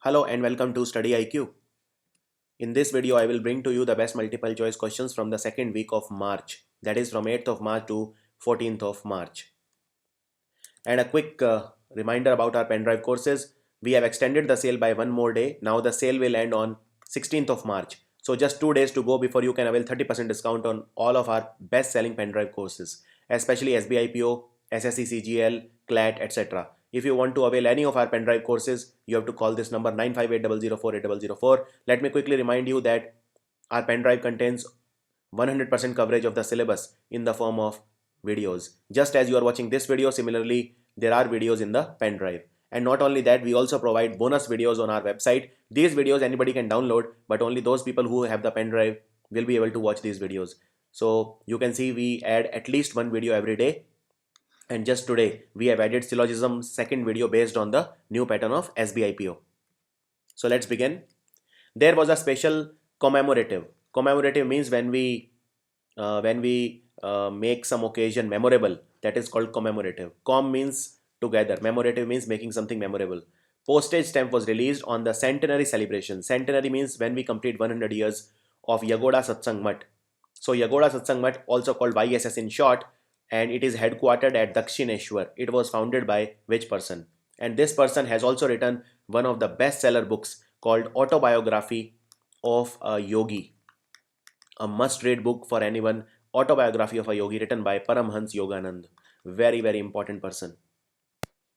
Hello and welcome to Study IQ. In this video, I will bring to you the best multiple choice questions from the second week of March, that is from 8th of March to 14th of March. And a quick reminder about our pen drive courses. We have extended the sale by one more day. Now the sale will end on 16th of March. So just 2 days to go before you can avail 30% discount on all of our best selling pen drive courses, especially SBIPO, SSC CGL, CLAT, etc. If you want to avail any of our pen drive courses, you have to call this number 95800480004. Let me quickly remind you that our pen drive contains 100% coverage of the syllabus in the form of videos. Just as you are watching this video, similarly, there are videos in the pen drive. And not only that, we also provide bonus videos on our website. These videos anybody can download, but only those people who have the pen drive will be able to watch these videos. So you can see we add at least one video every day. And just today, we have added syllogism second video based on the new pattern of SBIPO. So let's begin. There was a special commemorative. Commemorative means when we make some occasion memorable, that is called commemorative. Com means together, memorative means making something memorable. Postage stamp was released on the centenary celebration. Centenary means when we complete 100 years of Yagoda Satsang Mat. So Yagoda Satsang Mat, also called YSS in short, and it is headquartered at Dakshineshwar. It was founded by which person? And this person has also written one of the bestseller books called Autobiography of a Yogi, a must-read book for anyone. Autobiography of a Yogi, written by Paramhans Yoganand. Very, very important person.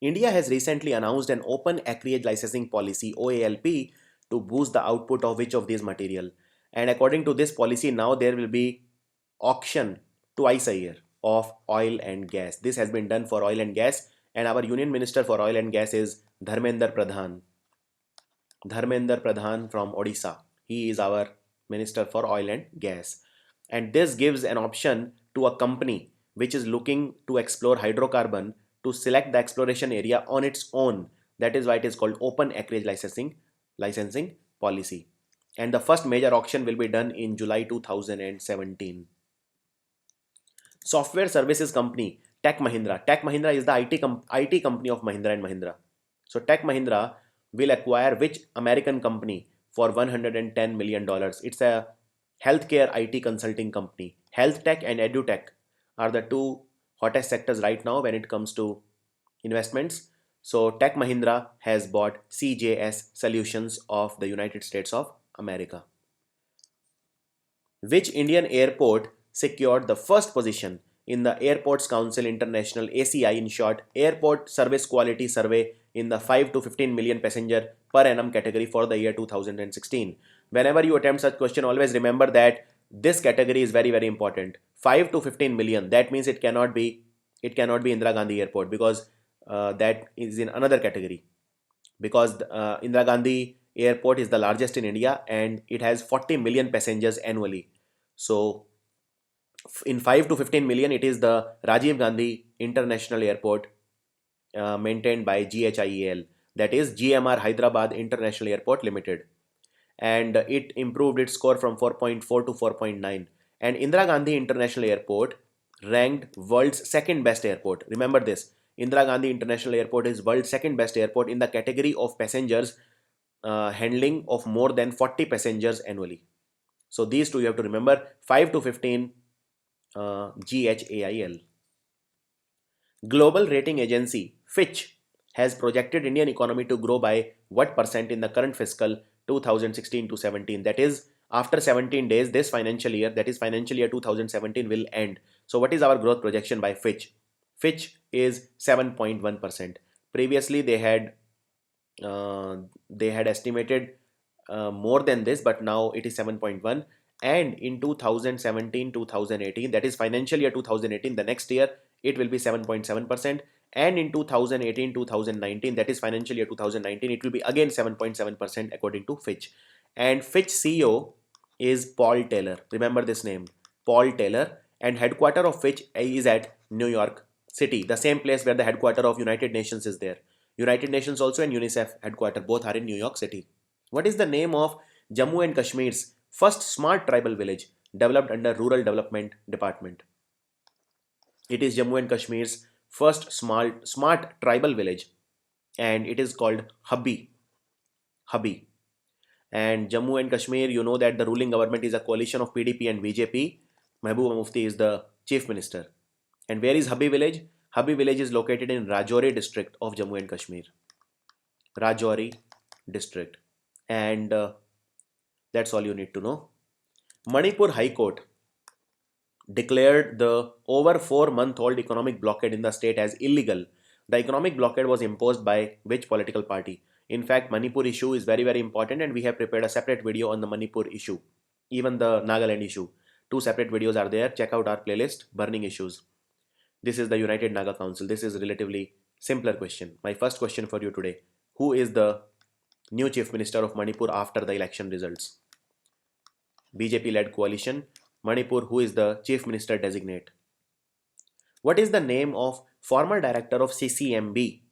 India has recently announced an open acreage licensing policy OALP to boost the output of which of these material. And according to this policy, now there will be auction twice a year of oil and gas. This has been done for oil and gas, and our Union Minister for Oil and Gas is Dharmender Pradhan. Dharmender Pradhan from Odisha. He is our Minister for Oil and Gas. And this gives an option to a company which is looking to explore hydrocarbon to select the exploration area on its own. That is why it is called open acreage licensing policy. And the first major auction will be done in July 2017. Software services company Tech Mahindra. Tech Mahindra is the IT company of Mahindra and Mahindra. So Tech Mahindra will acquire which American company for $110 million? It's a healthcare IT consulting company. Health tech and edutech are the two hottest sectors right now when it comes to investments. So Tech Mahindra has bought CJS Solutions of the United States of America. Which Indian airport secured the first position in the Airports Council International ACI, in short, Airport Service Quality Survey, in the 5 to 15 million passenger per annum category for the year 2016? Whenever you attempt such question, always remember that this category is very, very important. 5 to 15 million, that means it cannot be Indira Gandhi Airport, because that is in another category, because Indira Gandhi Airport is the largest in India and it has 40 million passengers annually. So in 5 to 15 million, it is the Rajiv Gandhi International Airport, maintained by GHIAL, that is GMR Hyderabad International Airport Limited, and it improved its score from 4.4 to 4.9. And Indira Gandhi International Airport ranked world's second best airport. Remember this, Indira Gandhi International Airport is world's second best airport in the category of passengers handling of more than 40 passengers annually. So these two you have to remember, 5 to 15 GHAIL. Global rating agency Fitch has projected Indian economy to grow by what percent in the current fiscal 2016 to 17? That is, after 17 days, this financial year, that is financial year 2017, will end. So what is our growth projection by Fitch? Fitch is 7.1%. Previously they had estimated more than this, but now it is 7.1. And in 2017-2018, that is financial year 2018, the next year, it will be 7.7%. And in 2018-2019, that is financial year 2019, it will be again 7.7% according to Fitch. And Fitch CEO is Paul Taylor. Remember this name, Paul Taylor. And headquarter of Fitch is at New York City, the same place where the headquarter of United Nations is there. United Nations also and UNICEF headquarter both are in New York City. What is the name of Jammu and Kashmir's first smart tribal village developed under Rural Development Department? It is Jammu and Kashmir's first smart tribal village, and it is called Habbi. hubby. And Jammu and Kashmir, you know that the ruling government is a coalition of PDP and BJP. Mehbooba Mufti is the chief minister. And where is Hubby village? Hubby village is located in Rajouri district of Jammu and Kashmir. Rajouri district. And that's all you need to know. Manipur High Court declared the over 4-month-old economic blockade in the state as illegal. The economic blockade was imposed by which political party? In fact, Manipur issue is very important, and we have prepared a separate video on the Manipur issue, even the Nagaland issue. 2 separate videos are there. Check out our playlist, Burning Issues. This is the United Naga Council. This is a relatively simpler question. My first question for you today: who is the new chief minister of Manipur after the election results? BJP-led coalition. Manipur, who is the chief minister designate? What is the name of former director of CCMB?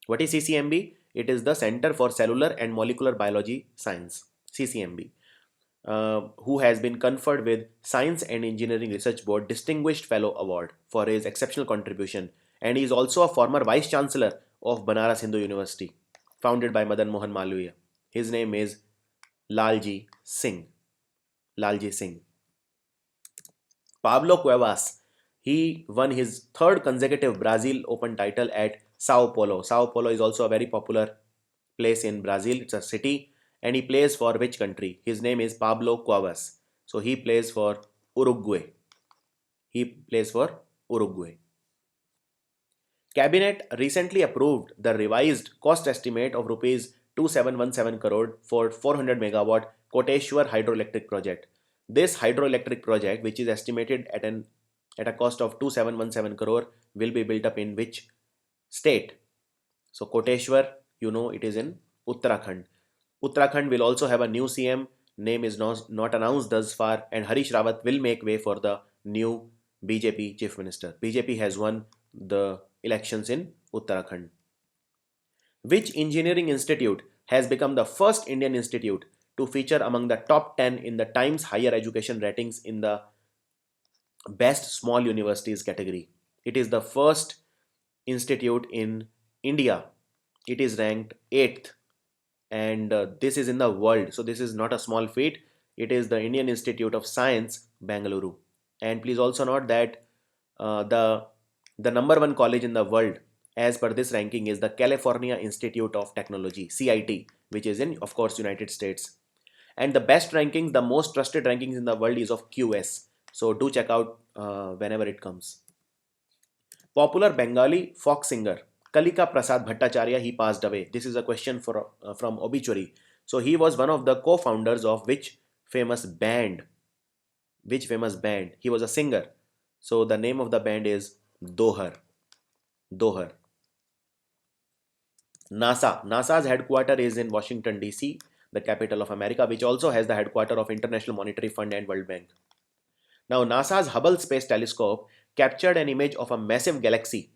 What is CCMB? It is the Center for Cellular and Molecular Biology Science, CCMB, who has been conferred with Science and Engineering Research Board Distinguished Fellow Award for his exceptional contribution, and he is also a former Vice Chancellor of Banaras Hindu University, founded by Madan Mohan Malviya. His name is Lalji Singh. Lalji Singh. Pablo Cuevas, he won his 3rd consecutive Brazil Open title at Sao Paulo. Sao Paulo is also a very popular place in Brazil. It's a city, and he plays for which country? His name is Pablo Cuevas. So he plays for Uruguay. He plays for Uruguay. Cabinet recently approved the revised cost estimate of rupees 2717 crore for 400 megawatt Koteshwar hydroelectric project. This hydroelectric project, which is estimated at a cost of 2717 crore, will be built up in which state? So Koteshwar, you know, it is in Uttarakhand. Uttarakhand will also have a new CM. Name is not announced thus far, and Harish Rawat will make way for the new BJP chief minister. BJP has won the elections in Uttarakhand. Which engineering institute has become the first Indian institute to feature among the top 10 in the Times Higher Education ratings in the Best Small Universities category? It is the first institute in India. It is ranked 8th, and this is in the world. So this is not a small feat. It is the Indian Institute of Science, Bangalore. And please also note that the number 1 college in the world as per this ranking is the California Institute of Technology, CIT, which is in, of course, United States. And the best rankings, the most trusted rankings in the world is of QS. So do check out whenever it comes. Popular Bengali folk singer Kalika Prasad Bhattacharya, he passed away. This is a question from Obituary. So he was one of the co-founders of which famous band? Which famous band? He was a singer. So the name of the band is Dohar. Dohar. NASA's headquarters is in Washington DC, the capital of America, which also has the headquarters of International Monetary Fund and World Bank. Now, NASA's Hubble Space Telescope captured an image of a massive galaxy.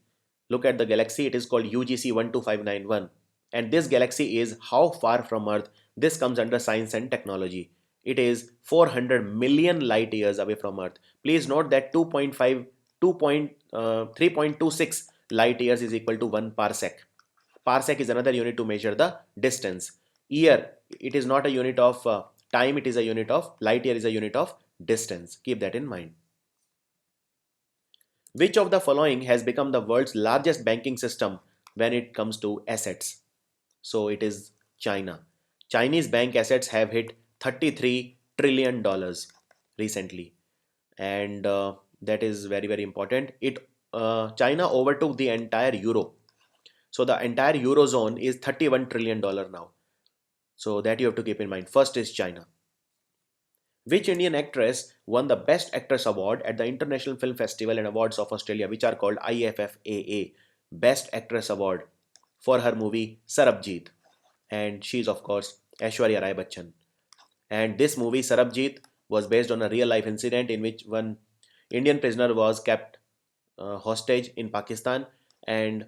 Look at the galaxy, it is called UGC 12591. And this galaxy is how far from Earth? This comes under science and technology. It is 400 million light years away from Earth. Please note that 3.26 light years is equal to 1 parsec. Parsec is another unit to measure the distance. Year, it is not a unit of time, it is a unit of, light year is a unit of distance. Keep that in mind. Which of the following has become the world's largest banking system when it comes to assets? So it is China. Chinese bank assets have hit $33 trillion recently, and that is very important. China overtook the entire euro. So the entire eurozone is $31 trillion now. So that you have to keep in mind. First is China. Which Indian actress won the Best Actress Award at the International Film Festival and Awards of Australia, which are called IFFAA, Best Actress Award, for her movie Sarabjit? And she is, of course, Aishwarya Rai Bachchan. And this movie Sarabjit was based on a real life incident in which one Indian prisoner was kept hostage in Pakistan, and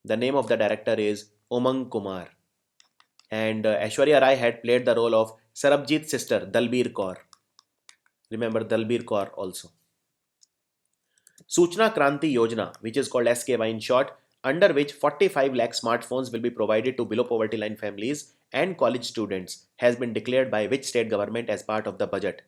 the name of the director is Umang Kumar. And Aishwarya Rai had played the role of Sarabjit's sister, Dalbir Kaur. Remember Dalbir Kaur also. Suchna Kranti Yojana, which is called SKY in short, under which 45 lakh smartphones will be provided to below poverty line families and college students, has been declared by which state government as part of the budget?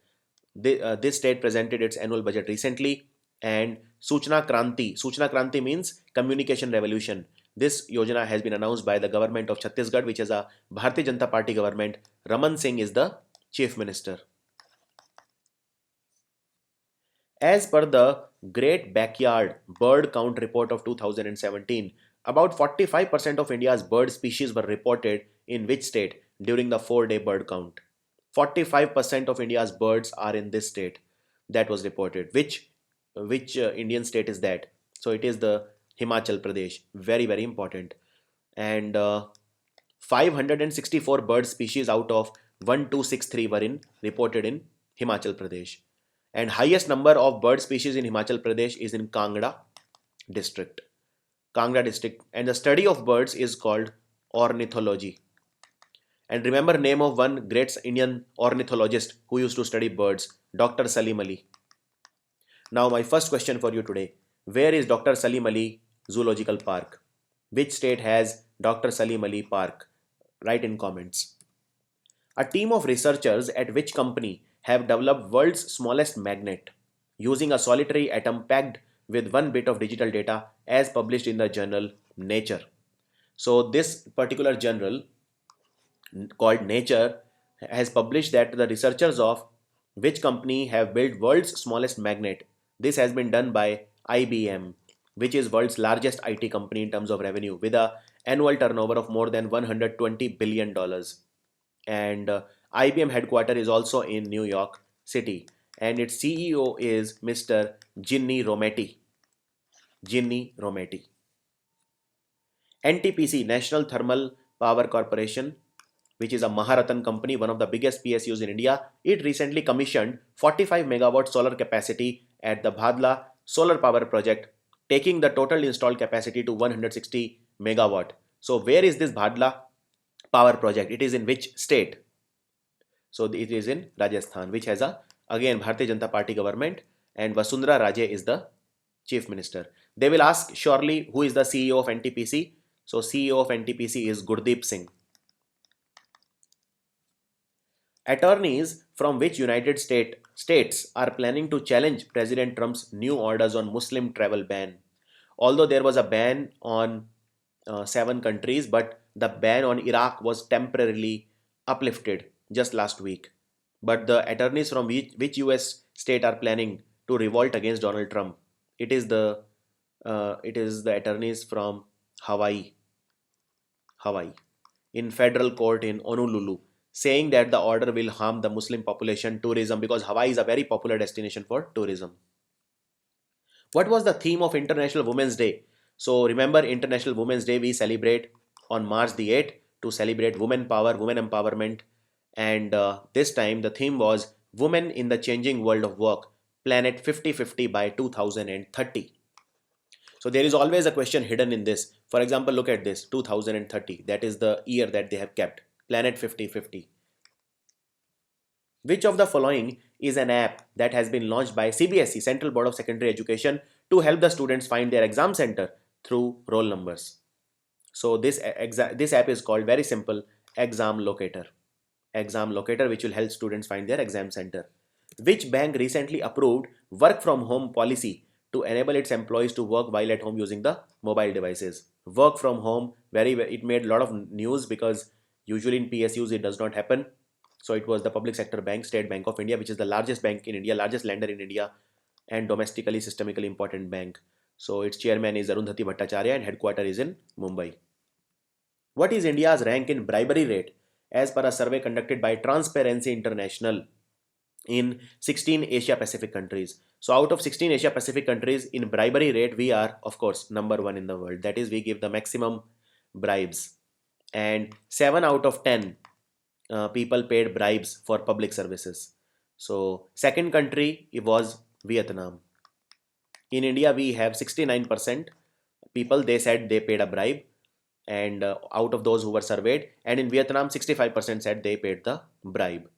This state presented its annual budget recently, and Suchna Kranti means communication revolution. This yojana has been announced by the government of Chhattisgarh, which is a Bharatiya Janata Party government. Raman Singh is the chief minister. As per the Great Backyard Bird Count Report of 2017, about 45% of India's bird species were reported in which state during the 4-day bird count? 45% of India's birds are in this state that was reported. Which Indian state is that? So it is the Himachal Pradesh. Very, very important. And 564 bird species out of 1263 were reported in Himachal Pradesh. And highest number of bird species in Himachal Pradesh is in Kangra district. Kangra district. And the study of birds is called ornithology. And remember name of one great Indian ornithologist who used to study birds, Dr. Salim Ali. Now my first question for you today. Where is Dr. Salim Ali Zoological Park? Which state has Dr. Salim Ali Park? Write in comments. A team of researchers at which company have developed world's smallest magnet using a solitary atom packed with 1 bit of digital data as published in the journal Nature. So this particular journal called Nature has published that the researchers of which company have built world's smallest magnet. This has been done by IBM, which is world's largest IT company in terms of revenue with a annual turnover of more than $120 billion. And IBM headquarters is also in New York City, and its CEO is Mr. Ginni Rometty. Ginni Rometty. NTPC, National Thermal Power Corporation, which is a Maharatan company, one of the biggest PSUs in India, it recently commissioned 45 megawatt solar capacity at the Bhadla solar power project, taking the total installed capacity to 160 megawatt. So where is this Bhadla power project? It is in which state? So it is in Rajasthan, which has a again Bharatiya Janata Party government, and Vasundhara Raje is the chief minister. They will ask surely who is the CEO of NTPC. So CEO of NTPC is Gurdeep Singh. Attorneys from which United States are planning to challenge President Trump's new orders on Muslim travel ban? Although there was a ban on 7 countries, but the ban on Iraq was temporarily uplifted just last week. But the attorneys from which US state are planning to revolt against Donald Trump? It is the attorneys from Hawaii in federal court in Honolulu, saying that the order will harm the Muslim population tourism because Hawaii is a very popular destination for tourism. What was the theme of International Women's Day? So remember, International Women's Day we celebrate on March the 8th to celebrate women power, women empowerment, and this time the theme was Women in the Changing World of Work, Planet 50-50 by 2030. So there is always a question hidden in this. For example, look at this, 2030. That is the year that they have kept, Planet 50-50. Which of the following is an app that has been launched by CBSE, Central Board of Secondary Education, to help the students find their exam center through roll numbers? So this app is called, very simple, Exam Locator. Exam Locator, which will help students find their exam center. Which bank recently approved work from home policy to enable its employees to work while at home using the mobile devices? Work from home, it made a lot of news because usually in PSUs it does not happen. So it was the public sector bank, State Bank of India, which is the largest bank in India, largest lender in India, and domestically, systemically important bank. So its chairman is Arundhati Bhattacharya and headquarters is in Mumbai. What is India's rank in bribery rate as per a survey conducted by Transparency International in 16 Asia Pacific countries? So out of 16 Asia Pacific countries, in bribery rate we are of course number 1 in the world. That is, we give the maximum bribes, and 7 out of 10 people paid bribes for public services. So second country was Vietnam. In India we have 69% people, they said they paid a bribe, and out of those who were surveyed, and in Vietnam 65% said they paid the bribe.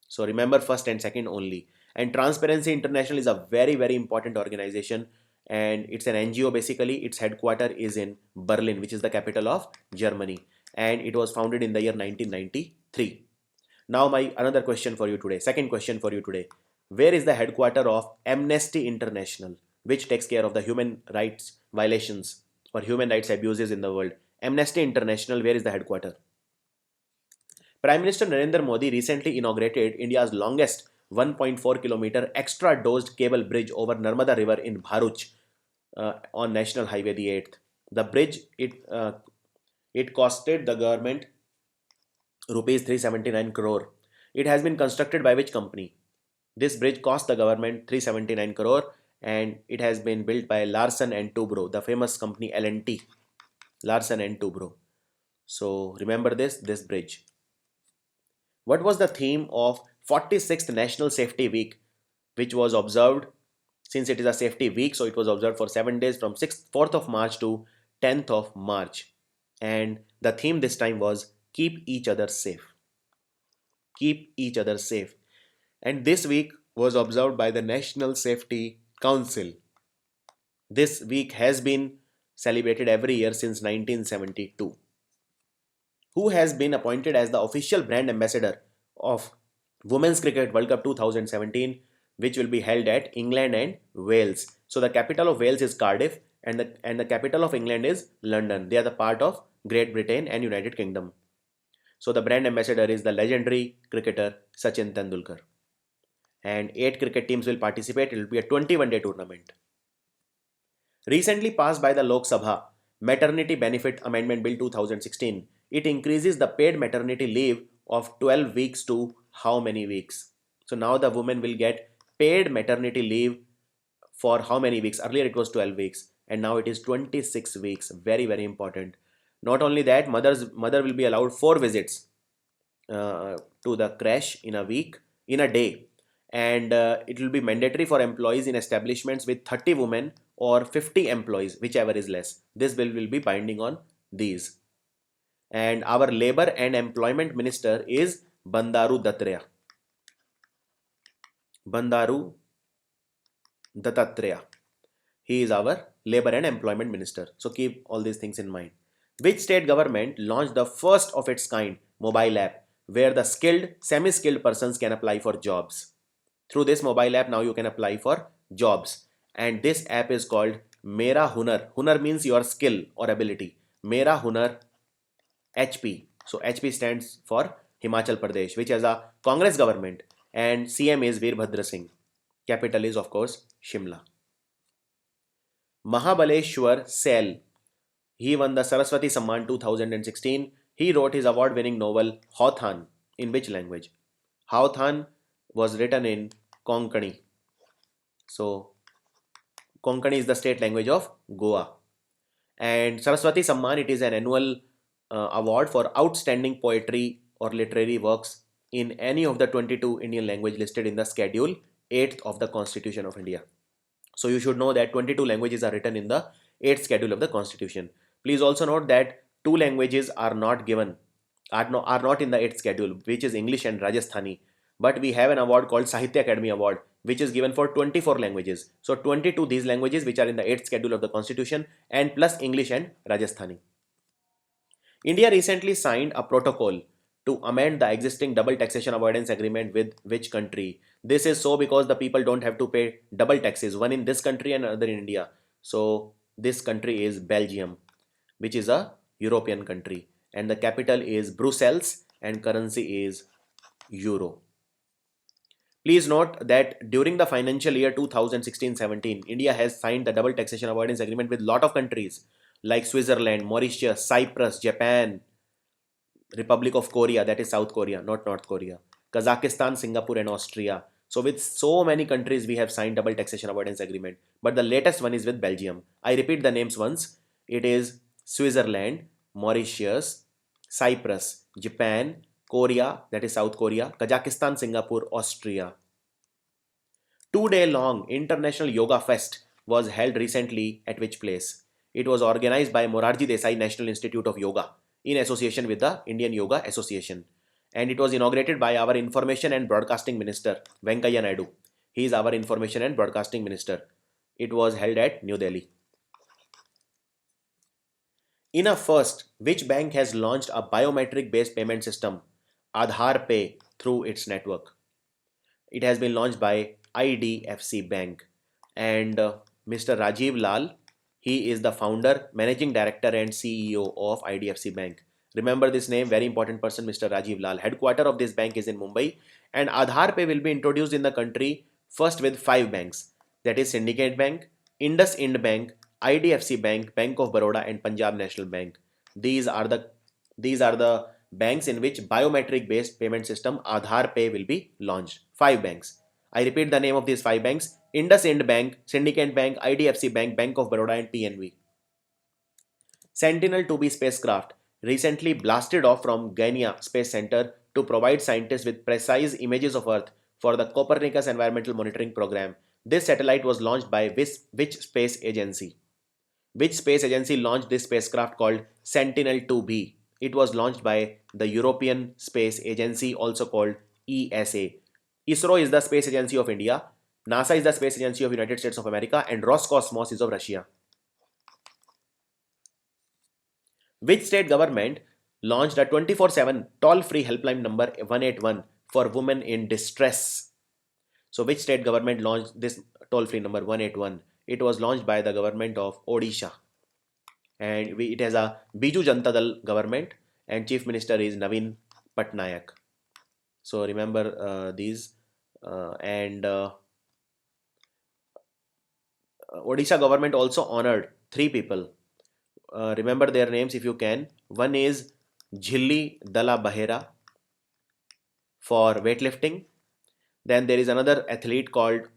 So remember, first and second only. And Transparency International is a very, very important organization, and it's an NGO basically. Its headquarter is in Berlin, which is the capital of Germany, and it was founded in the year 1993. Now my another question for you today, second question for you today. Where is the headquarter of Amnesty International, which takes care of the human rights violations or human rights abuses in the world? Amnesty International, where is the headquarter? Prime Minister Narendra Modi recently inaugurated India's longest 1.4-kilometer extra dosed cable bridge over Narmada River in Bharuch on National Highway the 8th. The bridge, it costed the government rupees 379 crore. It has been constructed by which company? This bridge cost the government 379 crore, and it has been built by Larsen and Toubro, the famous company L&T, Larsen and Toubro. So remember this bridge. What was the theme of 46th National Safety Week, which was observed, since it is a safety week, so it was observed for 7 days from 4th of March to 10th of March. And the theme this time was keep each other safe. Keep each other safe. And this week was observed by the National Safety Council. This week has been celebrated every year since 1972. Who has been appointed as the official brand ambassador of Women's Cricket World Cup 2017, which will be held at England and Wales? So the capital of Wales is Cardiff, and the capital of England is London. They are the part of Great Britain and United Kingdom. So the brand ambassador is the legendary cricketer Sachin Tendulkar. And 8 cricket teams will participate. It will be a 21-day tournament. Recently passed by the Lok Sabha, Maternity Benefit Amendment Bill 2016. It increases the paid maternity leave of 12 weeks to how many weeks? So now the woman will get paid maternity leave for how many weeks? Earlier it was 12 weeks, and now it is 26 weeks. Very, very important. Not only that, mother will be allowed 4 visits to the crash in a day, and it will be mandatory for employees in establishments with 30 women or 50 employees, whichever is less. This bill will be binding on these. And our labor and employment minister is Bandaru Dattatreya. Bandaru Dattatreya. He is our labor and employment minister. So keep all these things in mind. Which state government launched the first of its kind mobile app where the skilled, semi-skilled persons can apply for jobs? Through this mobile app, now you can apply for jobs. And this app is called Mera Hunar. Hunar means your skill or ability. Mera Hunar HP. So HP stands for Himachal Pradesh, which has a Congress government, and CM is Veerbhadra Singh. Capital is of course Shimla. Mahabaleshwar Sel. He won the Saraswati Samman 2016. He wrote his award-winning novel Hawthan. In which language? Hawthan was written in Konkani. So Konkani is the state language of Goa. And Saraswati Samman, it is an annual award for outstanding poetry or literary works in any of the 22 Indian languages listed in the Schedule 8th of the Constitution of India. So you should know that 22 languages are written in the 8th schedule of the Constitution. Please also note that 2 languages are not given, are not in the 8th schedule, which is English and Rajasthani. But we have an award called Sahitya Academy Award, which is given for 24 languages. So 22 these languages which are in the 8th schedule of the Constitution, and plus English and Rajasthani. India recently signed a protocol to amend the existing double taxation avoidance agreement with which country? This is so because the people don't have to pay double taxes, one in this country and another in India. So this country is Belgium, which is a European country, and the capital is Brussels and currency is Euro. Please note that during the financial year 2016-17, India has signed the double taxation avoidance agreement with lot of countries like Switzerland, Mauritius, Cyprus, Japan, Republic of Korea, that is South Korea, not North Korea, Kazakhstan, Singapore and Austria. So with so many countries we have signed double taxation avoidance agreement, but the latest one is with Belgium. I repeat the names once. It is Switzerland, Mauritius, Cyprus, Japan, Korea, that is South Korea, Kazakhstan, Singapore, Austria. 2-day long International Yoga Fest was held recently at which place? It was organized by Morarji Desai National Institute of Yoga in association with the Indian Yoga Association. And it was inaugurated by our Information and Broadcasting Minister, Venkaiah Naidu. He is our Information and Broadcasting Minister. It was held at New Delhi. In a first, which bank has launched a biometric based payment system, Aadhaar Pay, through its network? It has been launched by IDFC Bank. And Mr. Rajiv Lal, he is the founder, managing director, and CEO of IDFC Bank. Remember this name, very important person, Mr. Rajiv Lal. Headquarter of this bank is in Mumbai, and Aadhaar Pay will be introduced in the country first with five banks, that is Syndicate Bank, Indus Ind Bank, IDFC Bank, Bank of Baroda, and Punjab National Bank. These are the these are the banks in which biometric based payment system Aadhaar Pay will be launched. Five banks. I repeat the name of these five banks: Indus Ind Bank, Syndicate Bank, IDFC Bank, Bank of Baroda, and PNB. Sentinel 2B spacecraft recently blasted off from Ganyia Space Center to provide scientists with precise images of Earth for the Copernicus Environmental Monitoring Program. This satellite was launched by which space agency? Which space agency launched this spacecraft called Sentinel 2B? It was launched by the European Space Agency, also called ESA. ISRO is the space agency of India, NASA is the space agency of United States of America, and Roscosmos is of Russia. Which state government launched a 24/7 toll-free helpline number 181 for women in distress? So which state government launched this toll-free number 181? It was launched by the government of Odisha. And it has a Biju Janata Dal government, and chief minister is Naveen Patnaik. So remember these. And Odisha government also honored three people. Remember their names if you can. One is Jhilli Dala Bahera for weightlifting. Then there is another athlete called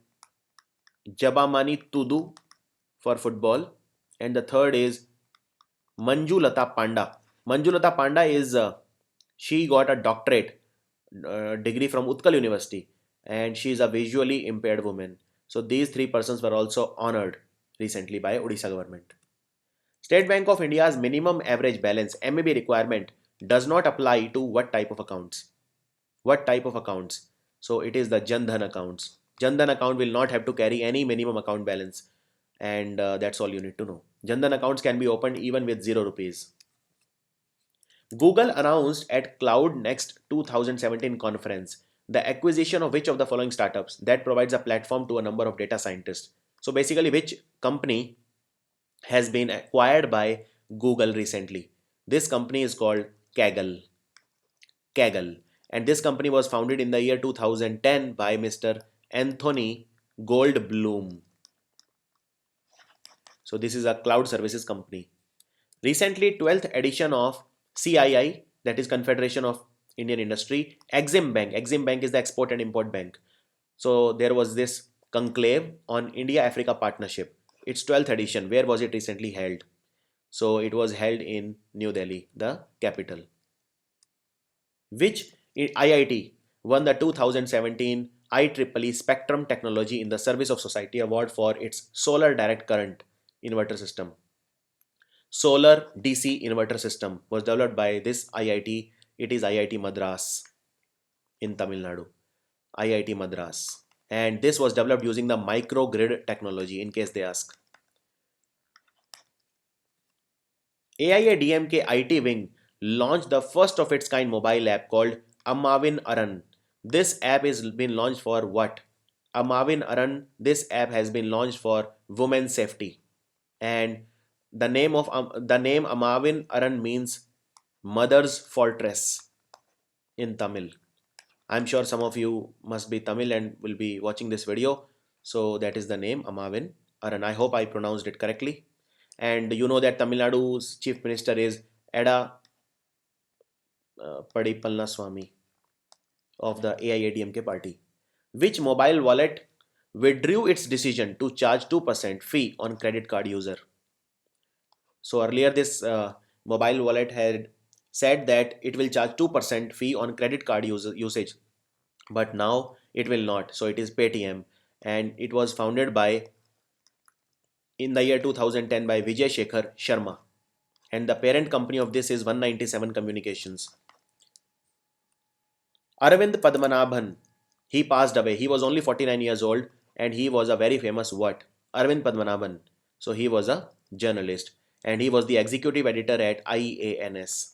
Jabamani Tudu for football. And the third is Manjulata Panda. Manjulata Panda is she got a doctorate degree from Utkal University, and she is a visually impaired woman. So these three persons were also honored recently by Odisha government. State Bank of India's minimum average balance (MAB) requirement does not apply to what type of accounts? What type of accounts? So it is the Jan Dhan accounts. Jan Dhan account will not have to carry any minimum account balance, and that's all you need to know. Jan Dhan accounts can be opened even with 0 rupees. Google announced at Cloud Next 2017 conference the acquisition of which of the following startups that provides a platform to a number of data scientists. So basically, which company has been acquired by Google recently? This company is called Kaggle. Kaggle. And this company was founded in the year 2010 by Mr. Anthony Goldblum. So this is a cloud services company. Recently, 12th edition of CII, that is Confederation of Indian Industry, Exim Bank. Exim Bank is the export and import bank. So there was this conclave on India-Africa partnership. Its 12th edition. Where was it recently held? So it was held in New Delhi, the capital. Which IIT won the 2017 IEEE Spectrum Technology in the Service of Society Award for its solar direct current inverter system? Solar DC inverter system was developed by this IIT. It is IIT Madras in Tamil Nadu. IIT Madras. And this was developed using the microgrid technology, in case they ask. AIADMK IT wing launched the first of its kind mobile app called Amavin Aran. This app is been launched for what? Amavin Aran, this app has been launched for women's safety. And the name Amavin Aran means mother's fortress in Tamil. I'm sure some of you must be Tamil and will be watching this video. So that is the name Amavin Aran. I hope I pronounced it correctly. And you know that Tamil Nadu's chief minister is Eda Padipalnaswamy of the AIADMK party. Which mobile wallet withdrew its decision to charge 2% fee on credit card user? So earlier this mobile wallet had said that it will charge 2% fee on credit card usage, but now it will not. So it is Paytm, and it was founded by in the year 2010 by Vijay Shekhar Sharma, and the parent company of this is 197 Communications. Arvind Padmanabhan, he passed away. He was only 49 years old, and he was a very famous what? Arvind Padmanabhan. So he was a journalist and he was the executive editor at IANS.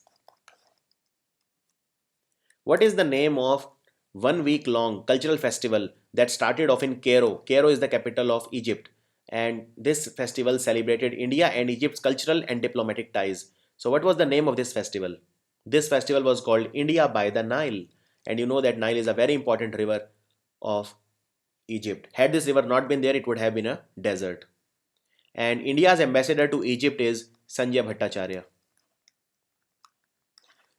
What is the name of 1 week long cultural festival that started off in Cairo? Cairo is the capital of Egypt, and this festival celebrated India and Egypt's cultural and diplomatic ties. So, what was the name of this festival? This festival was called India by the Nile, and you know that Nile is a very important river of Egypt. Had this river not been there, it would have been a desert. And India's ambassador to Egypt is Sanjay Bhattacharya.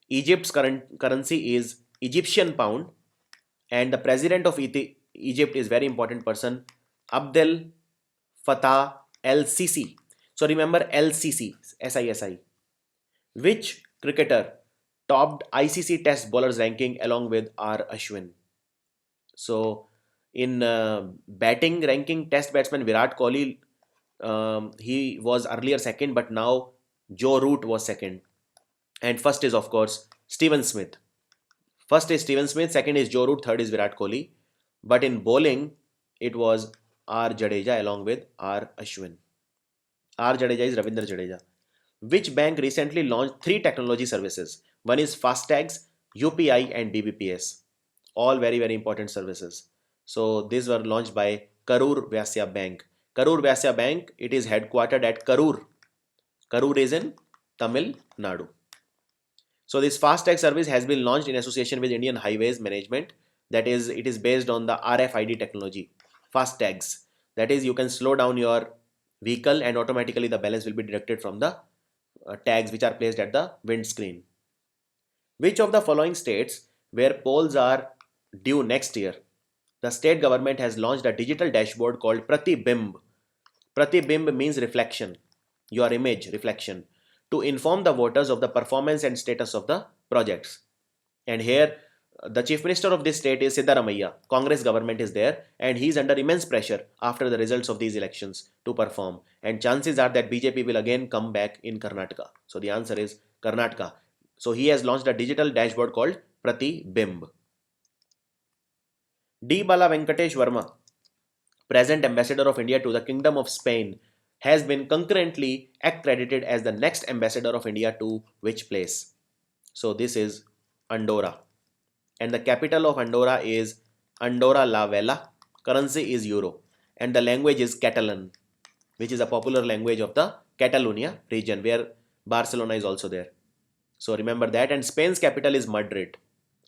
Egypt's current currency is Egyptian pound, and the president of Egypt is very important person, Abdel Fattah El-Sisi. So remember El-Sisi, SISI. Which cricketer topped ICC Test bowlers ranking along with R. Ashwin? So in batting ranking, Test batsman Virat Kohli, he was earlier second, but now Joe Root was second. And first is of course Steven Smith. First is Steven Smith, second is Joe Root, third is Virat Kohli. But in bowling, it was R. Jadeja along with R. Ashwin. R. Jadeja is Ravindra Jadeja. Which bank recently launched 3 technology services? One is FASTags, UPI and BBPS. All very very important services. So these were launched by Karur Vyasya Bank. Karur Vyasya Bank, it is headquartered at Karur. Karur is in Tamil Nadu. So this FASTag service has been launched in association with Indian Highways Management. That is, it is based on the RFID technology, FASTags. That is, you can slow down your vehicle and automatically the balance will be deducted from the tags which are placed at the windscreen. Which of the following states where polls are due next year? The state government has launched a digital dashboard called Pratibimb. Pratibimb means reflection, your image reflection, to inform the voters of the performance and status of the projects. And here the chief minister of this state is Siddaramaiah. Congress government is there and he is under immense pressure after the results of these elections to perform, and chances are that BJP will again come back in Karnataka. So the answer is Karnataka. So he has launched a digital dashboard called Pratibimb. D. Bala Venkatesh Verma, present ambassador of India to the Kingdom of Spain, has been concurrently accredited as the next ambassador of India to which place? So this is Andorra. And the capital of Andorra is Andorra la Vella. Currency is euro. And the language is Catalan, which is a popular language of the Catalonia region where Barcelona is also there. So remember that. And Spain's capital is Madrid.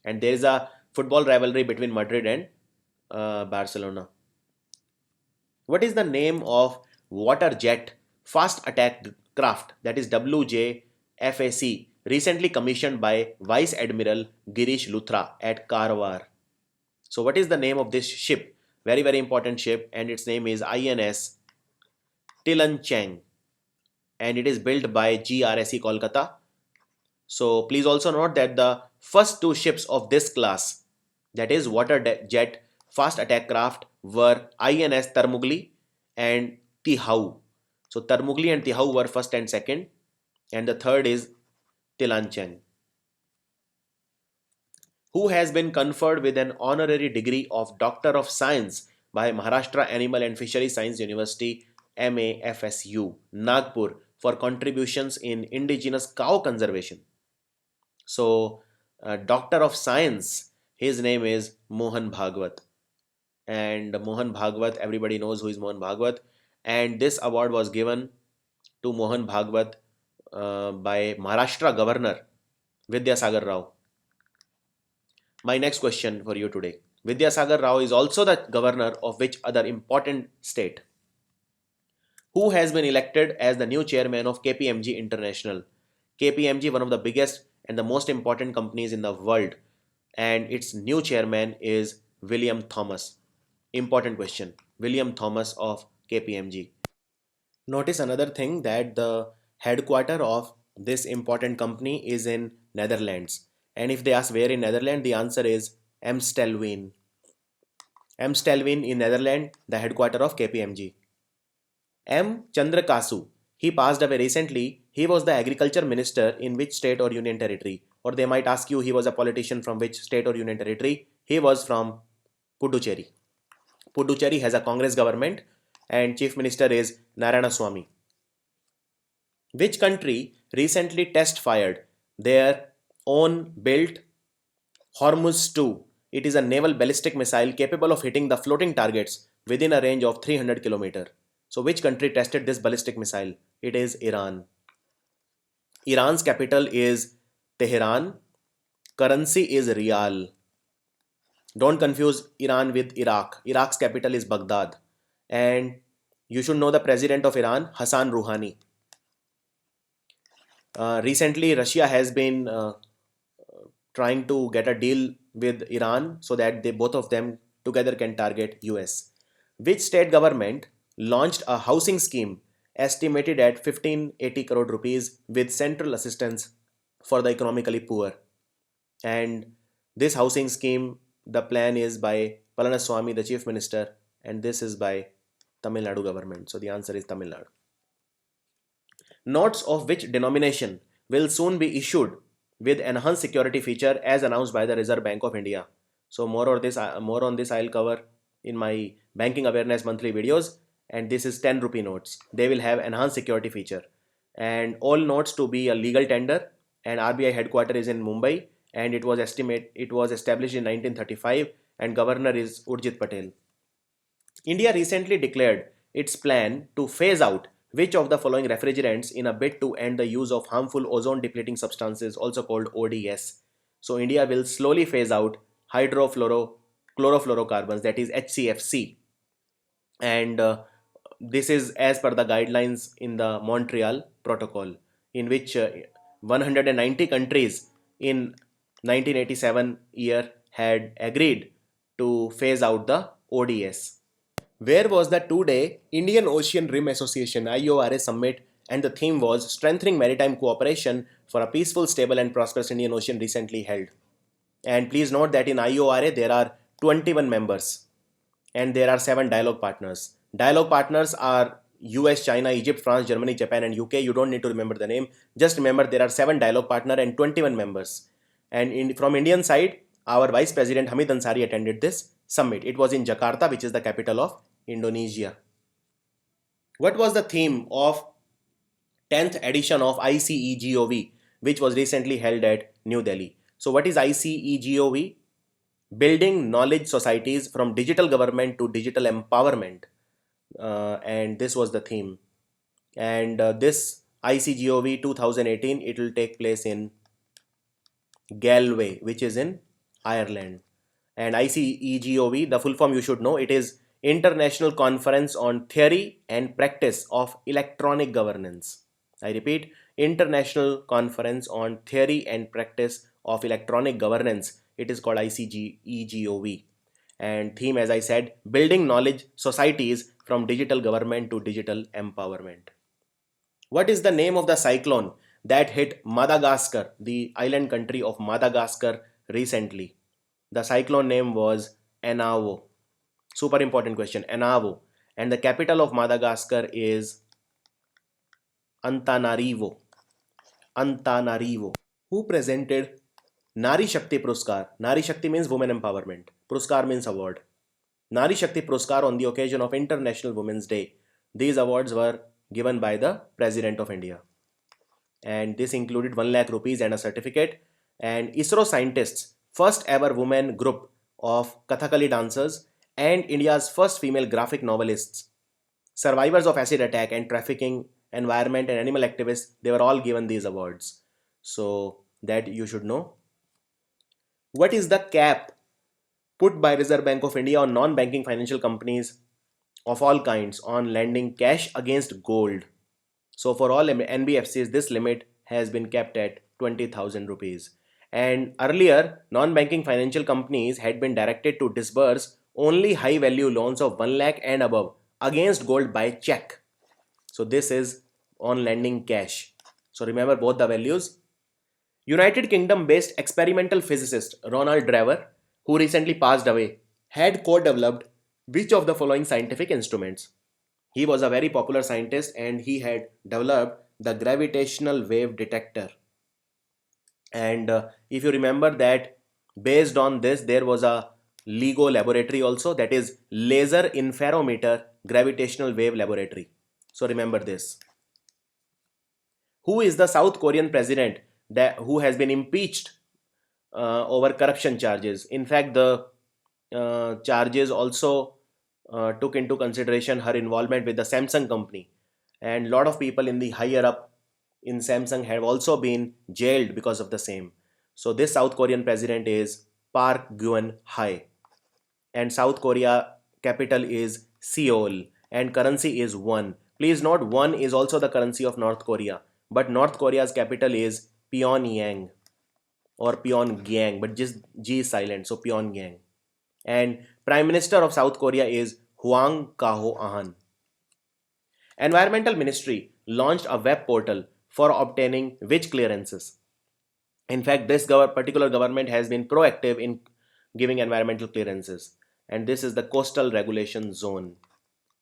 And there is a football rivalry between Madrid and Barcelona. What is the name of water jet fast attack craft, that is WJFAC, recently commissioned by Vice Admiral Girish Luthra at Karwar? So what is the name of this ship? Very very important ship, and its name is INS Tilanchang, and it is built by GRSE Kolkata. So please also note that the first 2 ships of this class, that is water jet fast attack craft, were INS Tarmugli and Tihau. So Tarmugli and Tihau were first and second, and the third is Tilanchang. Who has been conferred with an honorary degree of Doctor of Science by Maharashtra Animal and Fisheries Science University, MAFSU, Nagpur, for contributions in indigenous cow conservation? So Doctor of Science, his name is Mohan Bhagwat. And Mohan Bhagwat, everybody knows who is Mohan Bhagwat, and this award was given to Mohan Bhagwat by Maharashtra Governor Vidyasagar Rao. My next question for you today: Vidyasagar Rao is also the governor of which other important state? Who has been elected as the new chairman of KPMG International? KPMG, one of the biggest and the most important companies in the world, and its new chairman is William Thomas. Important question. William Thomas of KPMG. Notice another thing, that the headquarter of this important company is in Netherlands. And if they ask where in Netherlands, the answer is Amstelveen. Amstelveen in Netherlands, the headquarter of KPMG. M. Chandrakasu. He passed away recently. He was the agriculture minister in which state or union territory? Or they might ask you, he was a politician from which state or union territory? He was from Puducherry. Puducherry has a Congress government, and Chief Minister is Narayana Swamy. Which country recently test fired their own built Hormuz 2? It is a naval ballistic missile capable of hitting the floating targets within a range of 300 km. So, which country tested this ballistic missile? It is Iran. Iran's capital is Tehran. Currency is Riyal. Don't confuse Iran with Iraq. Iraq's capital is Baghdad. And you should know the president of Iran, Hassan Rouhani. Recently, Russia has been trying to get a deal with Iran so that they both of them together can target US. Which state government launched a housing scheme estimated at 1580 crore rupees with central assistance for the economically poor? And this housing scheme, the plan is by Palaniswamy, the chief minister, and this is by Tamil Nadu government. So the answer is Tamil Nadu. Notes of which denomination will soon be issued with enhanced security feature as announced by the Reserve Bank of India? So more on this I'll cover in my banking awareness monthly videos. And this is 10 rupee notes. They will have enhanced security feature, and all notes to be a legal tender. And RBI headquarters is in Mumbai, and it was established in 1935, and governor is Urjit Patel. India recently declared its plan to phase out which of the following refrigerants in a bid to end the use of harmful ozone depleting substances, also called ODS. So India will slowly phase out chlorofluorocarbons, that is HCFC, and this is as per the guidelines in the Montreal Protocol, in which 190 countries in 1987 year had agreed to phase out the ODS. Where was the two-day Indian Ocean Rim Association IORA summit, and the theme was Strengthening Maritime Cooperation for a Peaceful, Stable and Prosperous Indian Ocean, recently held. And please note that in IORA there are 21 members and there are 7 dialogue partners. Dialogue partners are US, China, Egypt, France, Germany, Japan and UK. You don't need to remember the name. Just remember there are 7 dialogue partners and 21 members. And from Indian side, our Vice President Hamid Ansari attended this summit. It was in Jakarta, which is the capital of Indonesia. What was the theme of 10th edition of ICEGOV, which was recently held at New Delhi? So what is ICEGOV? Building knowledge societies from digital government to digital empowerment. And this was the theme. And this ICGOV 2018, it will take place in Galway, which is in Ireland. And ICEGOV, the full form you should know, it is International Conference on Theory and Practice of Electronic Governance. I repeat, International Conference on Theory and Practice of Electronic Governance. It is called ICEGOV. And theme, as I said, building knowledge societies from digital government to digital empowerment. What is the name of the cyclone that hit Madagascar, the island country of Madagascar, recently? The cyclone name was Enavo. Super important question, Enavo. And the capital of Madagascar is Antananarivo. Antananarivo. Who presented Nari Shakti Puruskar? Nari Shakti means women empowerment. Puruskar means award. Nari Shakti Puruskar on the occasion of International Women's Day. These awards were given by the President of India. And this included 1 lakh rupees and a certificate. And ISRO scientists, first ever women group of Kathakali dancers, and India's first female graphic novelists, survivors of acid attack and trafficking, environment and animal activists, they were all given these awards. So that you should know. What is the cap put by Reserve Bank of India on non-banking financial companies of all kinds on lending cash against gold? So for all NBFCs, this limit has been kept at 20,000 rupees. And earlier, non-banking financial companies had been directed to disburse only high-value loans of 1 lakh and above against gold by check. So this is on lending cash. So remember both the values. United Kingdom-based experimental physicist Ronald Drever, who recently passed away, had co-developed which of the following scientific instruments? He was a very popular scientist and he had developed the gravitational wave detector. And if you remember that based on this, there was a LIGO laboratory also, that is laser interferometer Gravitational Wave Laboratory. So remember this. Who is the South Korean president who has been impeached over corruption charges? In fact, the charges also took into consideration her involvement with the Samsung company, and a lot of people in the higher up in Samsung have also been jailed because of the same. So this South Korean president is Park Geun-hye, and South Korea capital is Seoul, and currency is won. Please note, won is also the currency of North Korea, but North Korea's capital is Pyongyang or Pyongyang, but just G is silent, so Pyongyang. And Prime Minister of South Korea is Hwang Kho-ahn. Environmental Ministry launched a web portal for obtaining which clearances? In fact, this particular government has been proactive in giving environmental clearances, and this is the Coastal Regulation Zone.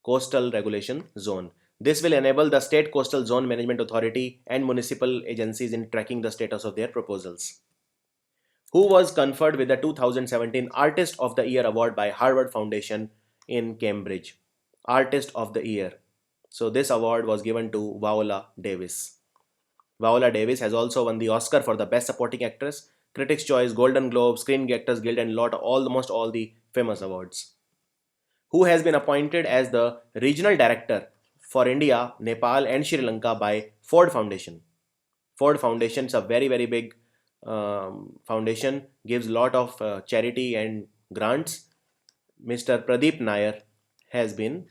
Coastal Regulation Zone. This will enable the State Coastal Zone Management Authority and municipal agencies in tracking the status of their proposals. Who was conferred with the 2017 Artist of the Year award by Harvard Foundation in Cambridge? Artist of the Year. So this award was given to Viola Davis. Viola Davis has also won the Oscar for the Best Supporting Actress, Critics' Choice, Golden Globe, Screen Actors Guild, and almost all the famous awards. Who has been appointed as the Regional Director for India, Nepal, and Sri Lanka by Ford Foundation? Ford Foundation is a very, very big foundation, gives a lot of charity and grants. Mr. Pradeep Nair has been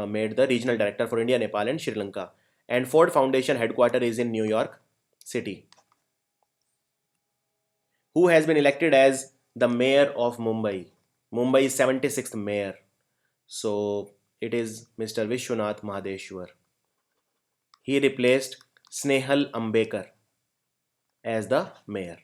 made the Regional Director for India, Nepal, and Sri Lanka. And Ford Foundation headquarters is in New York City. Who has been elected as the Mayor of Mumbai? Mumbai's 76th Mayor. So it is Mr. Vishwanath Mahadeshwar. He replaced Snehal Ambekar as the mayor.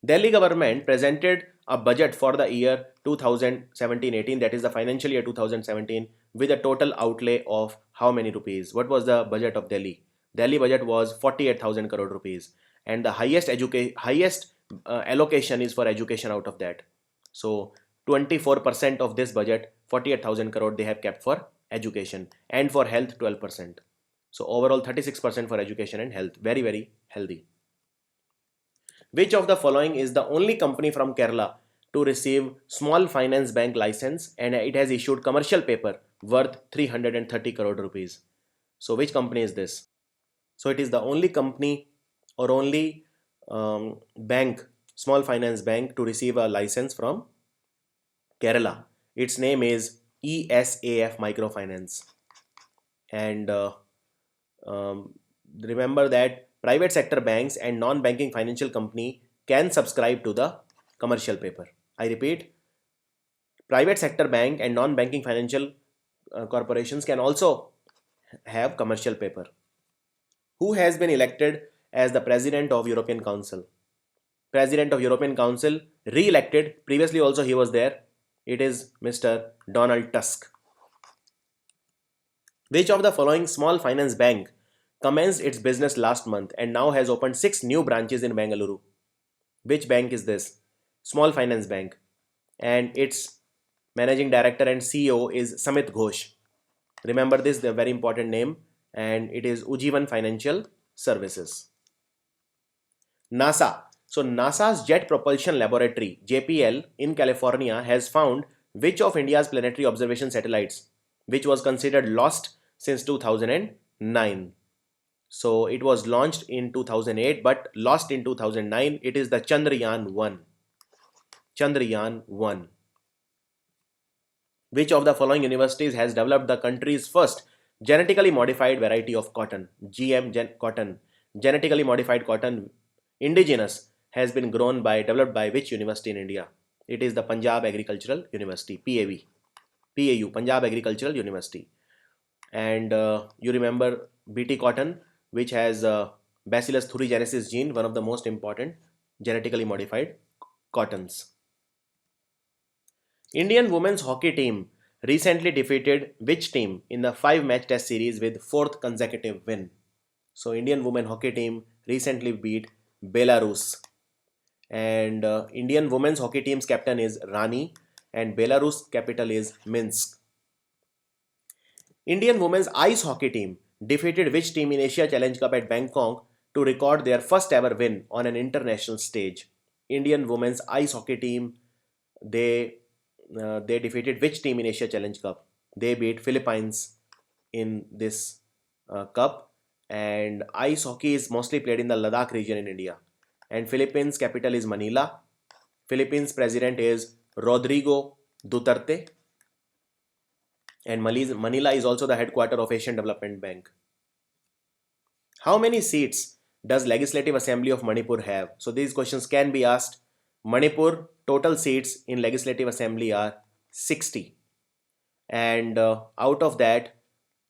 Delhi government presented a budget for the year 2017-18, that is the financial year 2017, with a total outlay of how many rupees? What was the budget of Delhi? Delhi budget was 48,000 crore rupees, and the highest allocation is for education out of that. So 24% of this budget, 48,000 crore, they have kept for education, and for health 12%. So overall 36% for education and health. Very, very healthy. Which of the following is the only company from Kerala to receive small finance bank license, and it has issued commercial paper worth 330 crore rupees? So which company is this? So it is the only company or only bank, small finance bank, to receive a license from Kerala. Its name is ESAF Microfinance. And remember that private sector banks and non-banking financial company can subscribe to the commercial paper. I repeat, private sector bank and non-banking financial corporations can also have commercial paper. Who has been elected as the President of European Council? President of European Council, re-elected, previously also he was there. It is Mr. Donald Tusk. Which of the following small finance bank commenced its business last month and now has opened 6 new branches in Bengaluru? Which bank is this? Small finance bank. And its managing director and CEO is Samit Ghosh. Remember this, the very important name, and it is Ujjivan Financial Services. NASA. So NASA's Jet Propulsion Laboratory, JPL, in California has found which of India's planetary observation satellites, which was considered lost since 2009. So it was launched in 2008 but lost in 2009. It is the Chandrayaan-1. Chandrayaan-1. Which of the following universities has developed the country's first genetically modified variety of cotton? Cotton. Genetically modified cotton, indigenous, has been developed by which university in India? It is the Punjab Agricultural University, PAU, Punjab Agricultural University. And you remember BT cotton, which has Bacillus thuringiensis gene, one of the most important genetically modified cottons. Indian women's hockey team recently defeated which team in the 5-match test series with 4th consecutive win? So Indian women hockey team recently beat Belarus, and Indian women's hockey team's captain is Rani, and Belarus capital is Minsk. Indian women's ice hockey team defeated which team in Asia Challenge Cup at Bangkok to record their first ever win on an international stage? Indian women's ice hockey team, they they defeated which team in Asia Challenge Cup? They beat Philippines in this cup. And ice hockey is mostly played in the Ladakh region in India. And Philippines capital is Manila. Philippines president is Rodrigo Duterte. And Manila is also the headquarter of Asian Development Bank. How many seats does Legislative Assembly of Manipur have? So these questions can be asked. Manipur total seats in Legislative Assembly are 60, and out of that,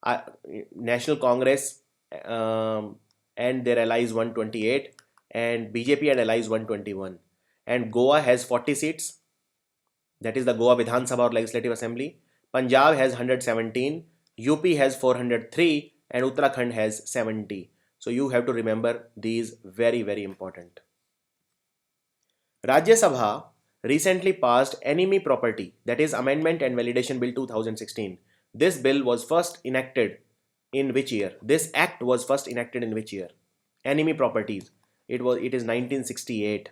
uh, National Congress and their allies 128, and BJP and allies 121, and Goa has 40 seats. That is the Goa Vidhan Sabha or Legislative Assembly. Punjab has 117, UP has 403, and Uttarakhand has 70. So you have to remember these, very, very important. Rajya Sabha recently passed Enemy Property, that is Amendment and Validation Bill 2016. This bill was first enacted in which year? This act was first enacted in which year? Enemy Properties. It is 1968.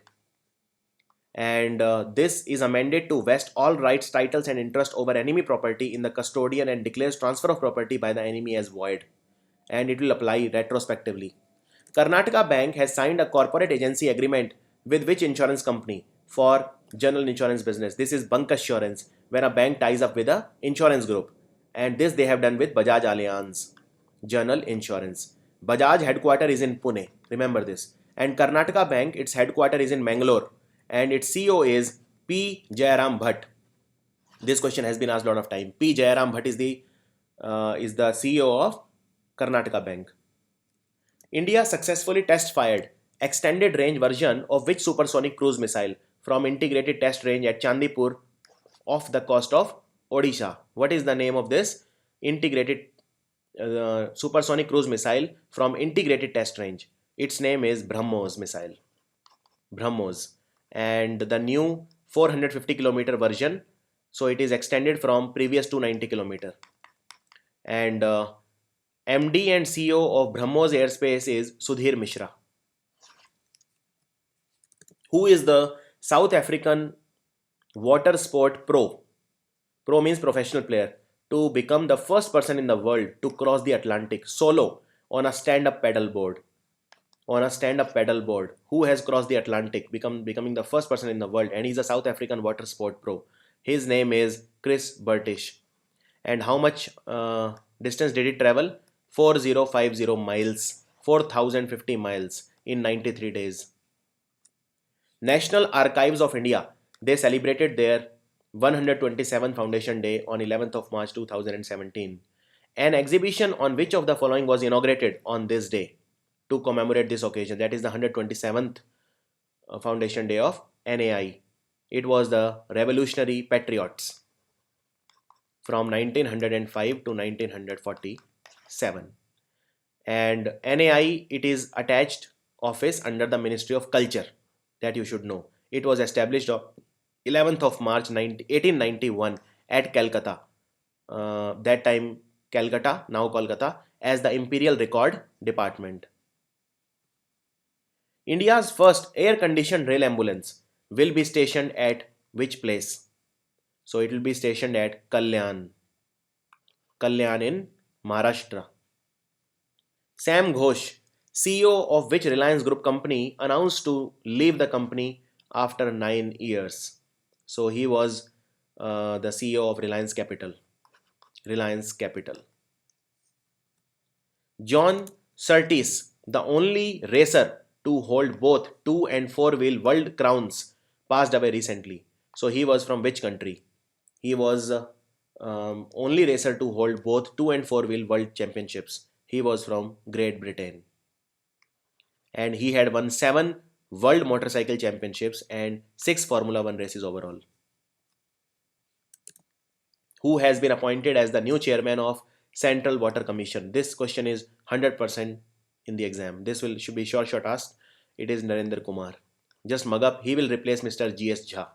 And this is amended to vest all rights, titles, and interest over enemy property in the custodian and declares transfer of property by the enemy as void, and it will apply retrospectively. Karnataka Bank has signed a corporate agency agreement with which insurance company for general insurance business? This is Bank Assurance, where a bank ties up with a insurance group, and this they have done with Bajaj Allianz General Insurance. Bajaj headquarter is in Pune, remember this, and Karnataka Bank, its headquarter is in Mangalore, and its CEO is P. Jayaram Bhatt. This question has been asked a lot of time. P. Jayaram Bhatt is the CEO of Karnataka Bank. India successfully test fired extended range version of which supersonic cruise missile from integrated test range at Chandipur off the coast of Odisha? What is the name of this integrated supersonic cruise missile from integrated test range? Its name is BrahMos missile. BrahMos. And the new 450-kilometer version, so it is extended from previous 290-kilometer. And MD and CEO of BrahMos Aerospace is Sudhir Mishra. Who is the South African water sport pro? Pro means professional player. To become the first person in the world to cross the Atlantic solo on a stand-up paddle board. On a stand-up paddle board. Who has crossed the Atlantic, becoming the first person in the world, and he's a South African water sport pro. His name is Chris Burtish. And how much distance did he travel? 4050 miles, 4050 miles in 93 days. National Archives of India, they celebrated their 127th Foundation Day on 11th of March 2017. An exhibition on which of the following was inaugurated on this day to commemorate this occasion? That is the 127th Foundation Day of NAI. It was the Revolutionary Patriots from 1905 to 1947. And NAI, it is attached office under the Ministry of Culture, that you should know. It was established on 11th of March 1891 at Calcutta. That time Calcutta, now Kolkata, as the Imperial Record Department. India's first air-conditioned rail ambulance will be stationed at which place? So it will be stationed at Kalyan. Kalyan in Maharashtra. Sam Ghosh, CEO of which Reliance Group company, announced to leave the company after 9 years. So he was the CEO of Reliance Capital. Reliance Capital. John Surtees, the only racer to hold both 2 and 4-wheel world crowns, passed away recently. So he was from which country? He was only racer to hold both 2 and 4-wheel world championships. He was from Great Britain. And he had won 7 world motorcycle championships and 6 Formula 1 races overall. Who has been appointed as the new chairman of Central Water Commission? This question is 100% in the exam. This should be short asked. It is Narendra Kumar. Just mug up. He will replace Mr. G.S. Jha.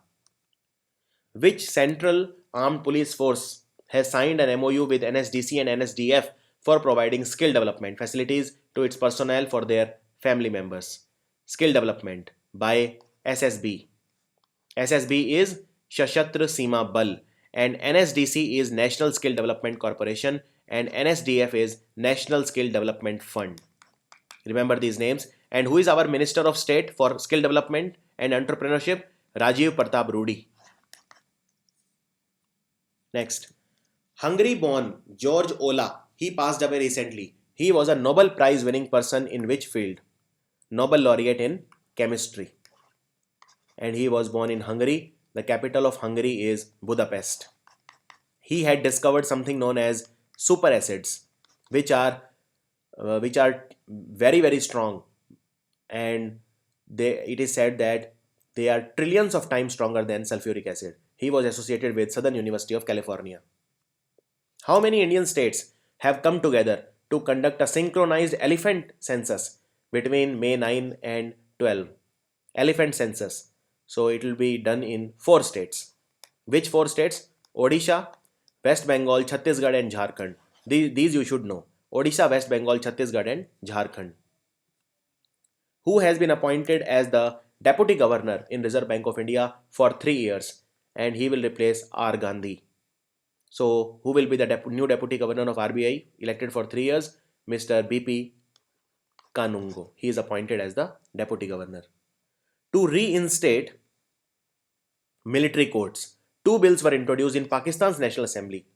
Which Central Armed Police Force has signed an MOU with NSDC and NSDF for providing skill development facilities to its personnel for their family members. Skill development by SSB. SSB is Shashatra Seema Bal and NSDC is National Skill Development Corporation and NSDF is National Skill Development Fund. Remember these names. And who is our Minister of State for Skill Development and Entrepreneurship? Rajiv Pratap Rudy. Next, Hungary-born George Ola. He passed away recently. He was a Nobel Prize winning person in which field? Nobel laureate in chemistry. And he was born in Hungary. The capital of Hungary is Budapest. He had discovered something known as superacids, which are very strong, and it is said that they are trillions of times stronger than sulfuric acid. He was associated with Southern University of California. How many Indian states have come together to conduct a synchronized elephant census between May 9 and 12? Elephant census. So it will be done in 4 states. Which 4 states? Odisha, West Bengal, Chhattisgarh and Jharkhand. These you should know. Odisha, West Bengal, Chhattisgarh and Jharkhand. Who has been appointed as the Deputy Governor in Reserve Bank of India for 3 years, and he will replace R. Gandhi. So who will be the new Deputy Governor of RBI elected for 3 years? Mr. BP Kanungo. He is appointed as the Deputy Governor. To reinstate military courts, 2 bills were introduced in Pakistan's National Assembly.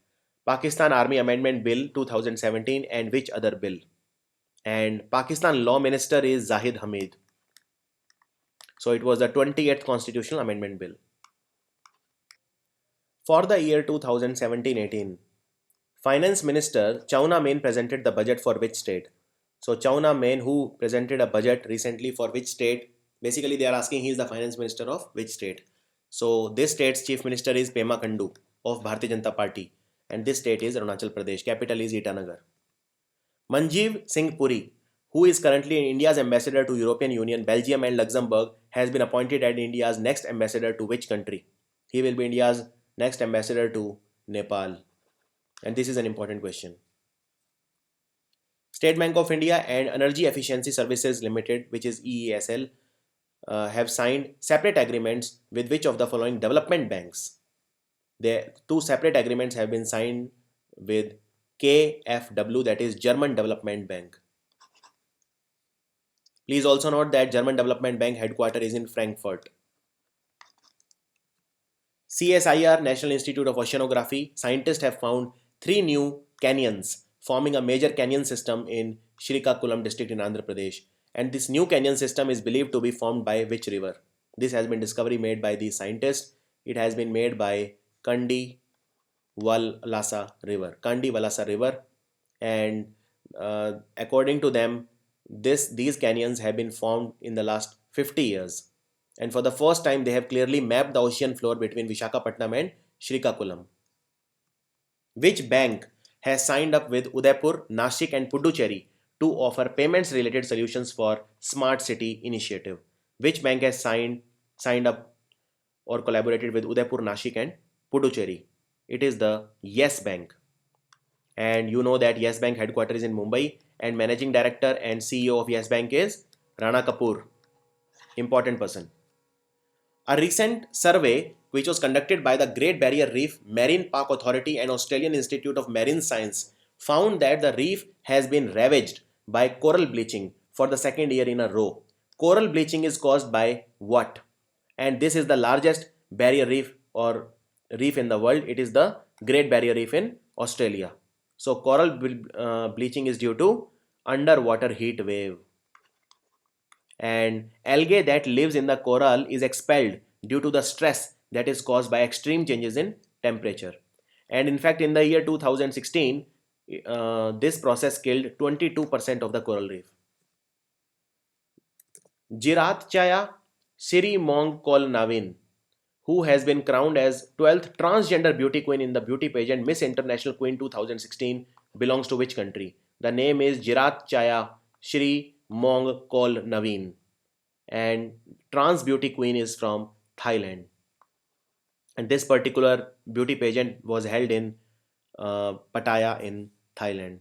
Pakistan Army Amendment Bill 2017 and which other bill? And Pakistan Law Minister is Zahid Hamid. So it was the 28th Constitutional Amendment Bill. For the year 2017-18, Finance Minister Chawna Main presented the budget for which state? So Chawna Main, who presented a budget recently for which state? Basically they are asking he is the Finance Minister of which state. So this state's Chief Minister is Pema Khandu of Bharatiya Janata Party, and this state is Arunachal Pradesh. Capital is Itanagar. Manjeev Singh Puri, who is currently India's ambassador to European Union, Belgium and Luxembourg, has been appointed as India's next ambassador to which country? He will be India's next ambassador to Nepal. And this is an important question. State Bank of India and Energy Efficiency Services Limited, which is EESL, have signed separate agreements with which of the following development banks? The 2 separate agreements have been signed with KfW, that is German Development Bank. Please also note that German Development Bank headquarters is in Frankfurt. CSIR, National Institute of Oceanography, scientists have found 3 new canyons forming a major canyon system in Srikakulam district in Andhra Pradesh. And this new canyon system is believed to be formed by which river? This has been discovery made by the scientists. It has been made by Kandi Valasa River, and according to them, these canyons have been formed in the last 50 years, and for the first time they have clearly mapped the ocean floor between Visakhapatnam and Srikakulam. Which bank has signed up with Udaipur, Nashik and Puducherry to offer payments related solutions for Smart City initiative? Which bank has signed up or collaborated with Udaipur, Nashik and Puducherry? It is the Yes Bank. And you know that Yes Bank headquarters is in Mumbai, and managing director and CEO of Yes Bank is Rana Kapoor. Important person. A recent survey which was conducted by the Great Barrier Reef Marine Park Authority and Australian Institute of Marine Science found that the reef has been ravaged by coral bleaching for the 2nd year in a row. Coral bleaching is caused by what? And this is the largest barrier reef or reef in the world. It is the Great Barrier Reef in Australia. So coral bleaching is due to underwater heat wave. And algae that lives in the coral is expelled due to the stress that is caused by extreme changes in temperature. And in fact, in the year 2016, this process killed 22% of the coral reef. Jiratchaya Sirimong Kol Navin, who has been crowned as 12th transgender beauty queen in the beauty pageant Miss International Queen 2016, belongs to which country? The name is Jiratchaya Shri Mong Kol Naveen, and trans beauty queen is from Thailand. And this particular beauty pageant was held in Pattaya in Thailand.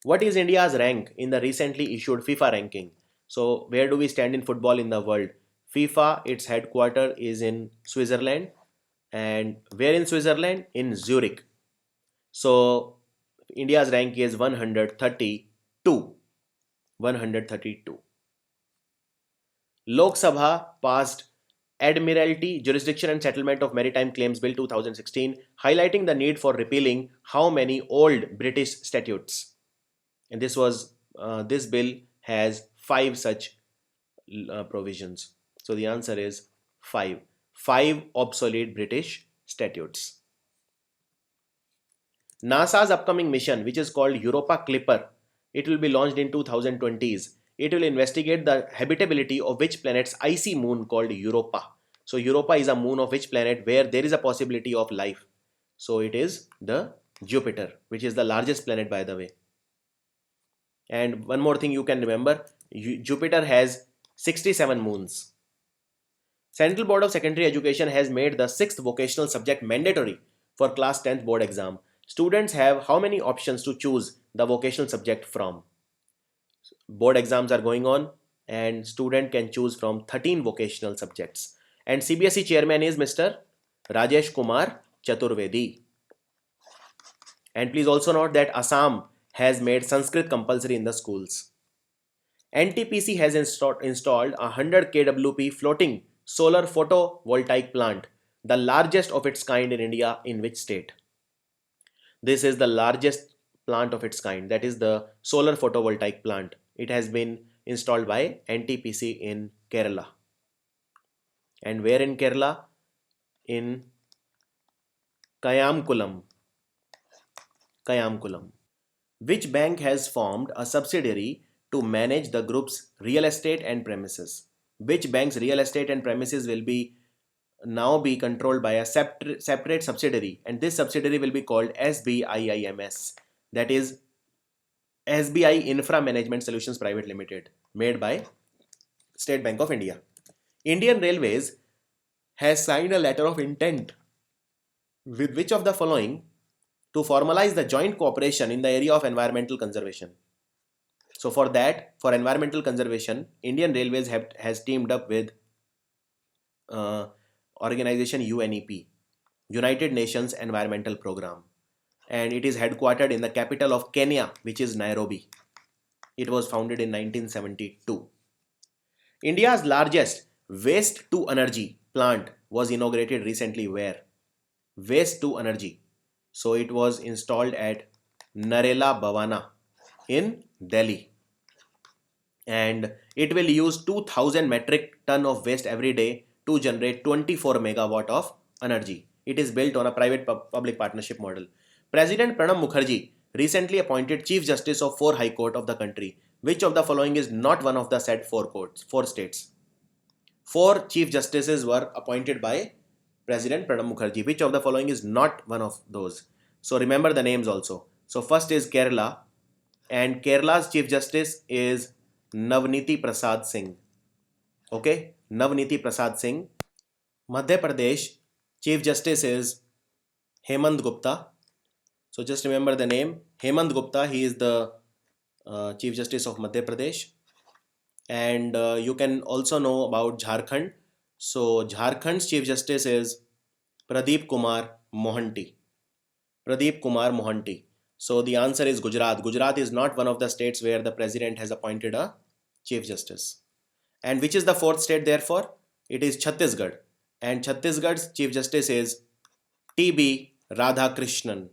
What is India's rank in the recently issued FIFA ranking? So, where do we stand in football in the world? FIFA, its headquarters is in Switzerland. And where in Switzerland? In Zurich. So, India's rank is 132. 132. Lok Sabha passed Admiralty, Jurisdiction and Settlement of Maritime Claims Bill 2016, highlighting the need for repealing how many old British statutes. And this bill has five such provisions. So the answer is five. Five obsolete British statutes. NASA's upcoming mission, which is called Europa Clipper, it will be launched in 2020s. It will investigate the habitability of which planet's icy moon called Europa. So Europa is a moon of which planet where there is a possibility of life. So it is the Jupiter, which is the largest planet, by the way. And one more thing you can remember, Jupiter has 67 moons. Central Board of Secondary Education has made the 6th vocational subject mandatory for class 10th board exam. Students have how many options to choose the vocational subject from? Board exams are going on and student can choose from 13 vocational subjects. And CBSE chairman is Mr. Rajesh Kumar Chaturvedi. And please also note that Assam has made Sanskrit compulsory in the schools. NTPC has installed a 100 kWp floating solar photovoltaic plant, the largest of its kind in India. In which state? This is the largest plant of its kind, that is the solar photovoltaic plant. It has been installed by NTPC in Kerala. And where in Kerala? In Kayamkulam. Kayamkulam. Which bank has formed a subsidiary to manage the group's real estate and premises? Which bank's real estate and premises will now be controlled by a separate subsidiary, and this subsidiary will be called SBIIMS, that is SBI Infra Management Solutions Private Limited, made by State Bank of India. Indian Railways has signed a letter of intent with which of the following to formalize the joint cooperation in the area of environmental conservation? So for that, for environmental conservation, Indian Railways has teamed up with organization UNEP, United Nations Environmental Program, and it is headquartered in the capital of Kenya, which is Nairobi. It was founded in 1972. India's largest waste to energy plant was inaugurated recently where? Waste to energy. So it was installed at Narela Bhavana in Delhi. And it will use 2000 metric ton of waste every day to generate 24 megawatt of energy. It is built on a private public partnership model. President Pranab Mukherjee recently appointed Chief Justice of 4 High Court of the country. Which of the following is not one of the said 4 states? 4 Chief Justices were appointed by President Pranab Mukherjee. Which of the following is not one of those? So remember the names also. So first is Kerala, and Kerala's Chief Justice is Navniti Prasad Singh. Okay, Navniti Prasad Singh. Madhya Pradesh Chief Justice is Hemant Gupta. So just remember the name Hemant Gupta. He is the Chief Justice of Madhya Pradesh. And you can also know about Jharkhand. So Jharkhand's Chief Justice is Pradeep Kumar Mohanty. Pradeep Kumar Mohanty. So the answer is Gujarat. Gujarat is not one of the states where the president has appointed a Chief Justice. And which is the 4th state therefore? It is Chhattisgarh. And Chhattisgarh's Chief Justice is T.B. Radhakrishnan.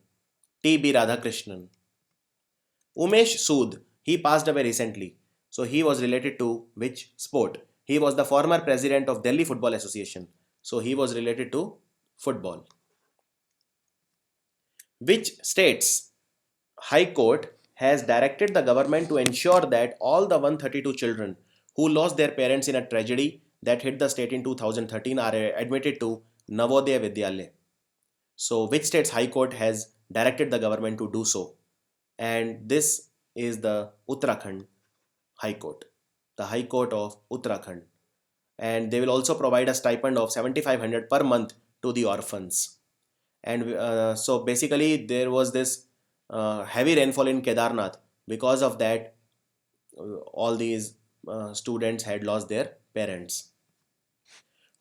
T.B. Radhakrishnan. Umesh Sood, he passed away recently. So he was related to which sport? He was the former president of Delhi Football Association. So he was related to football. Which state's High Court has directed the government to ensure that all the 132 children who lost their parents in a tragedy that hit the state in 2013 are admitted to Navodaya Vidyalaya? So which state's High Court has directed the government to do so? And this is the Uttarakhand High Court, the High Court of Uttarakhand. And they will also provide a stipend of 7,500 per month to the orphans. And so basically there was this heavy rainfall in Kedarnath. Because of that, all these students had lost their parents.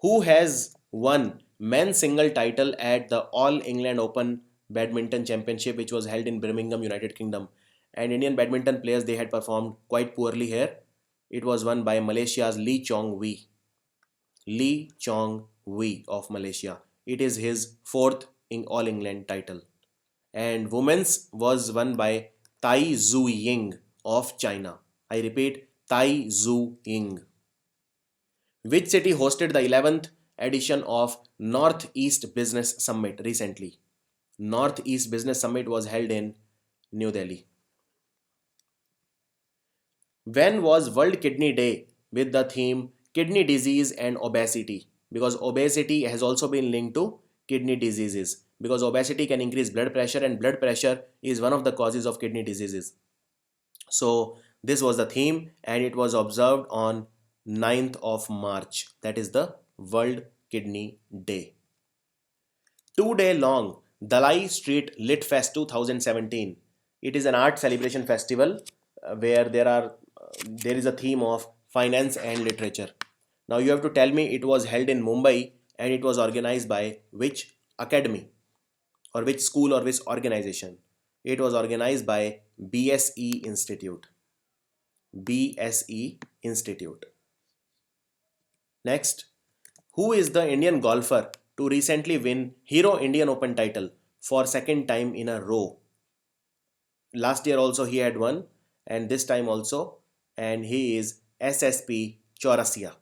Who has won men's single title at the All England Open Badminton Championship, which was held in Birmingham, United Kingdom? And Indian badminton players, they had performed quite poorly here. It was won by Malaysia's Lee Chong Wei. Lee Chong Wei of Malaysia. It is his fourth in All England title. And women's was won by Tai Zhu Ying of China. I repeat, Tai Zhu Ying. Which city hosted the 11th edition of Northeast Business Summit recently? Northeast Business Summit was held in New Delhi. When was World Kidney Day with the theme kidney disease and obesity? Because obesity has also been linked to kidney diseases. Because obesity can increase blood pressure, and blood pressure is one of the causes of kidney diseases. So this was the theme, and it was observed on 9th of March. That is the World Kidney Day. 2-day long Dalai Street Lit Fest 2017. It is an art celebration festival where there is a theme of finance and literature. Now you have to tell me it was held in Mumbai and it was organized by which academy or which school or which organization? It was organized by BSE Institute. BSE Institute. Next, who is the Indian golfer to recently win Hero Indian Open title for second time in a row? Last year also he had won, and this time also, and he is SSP Chaurasia.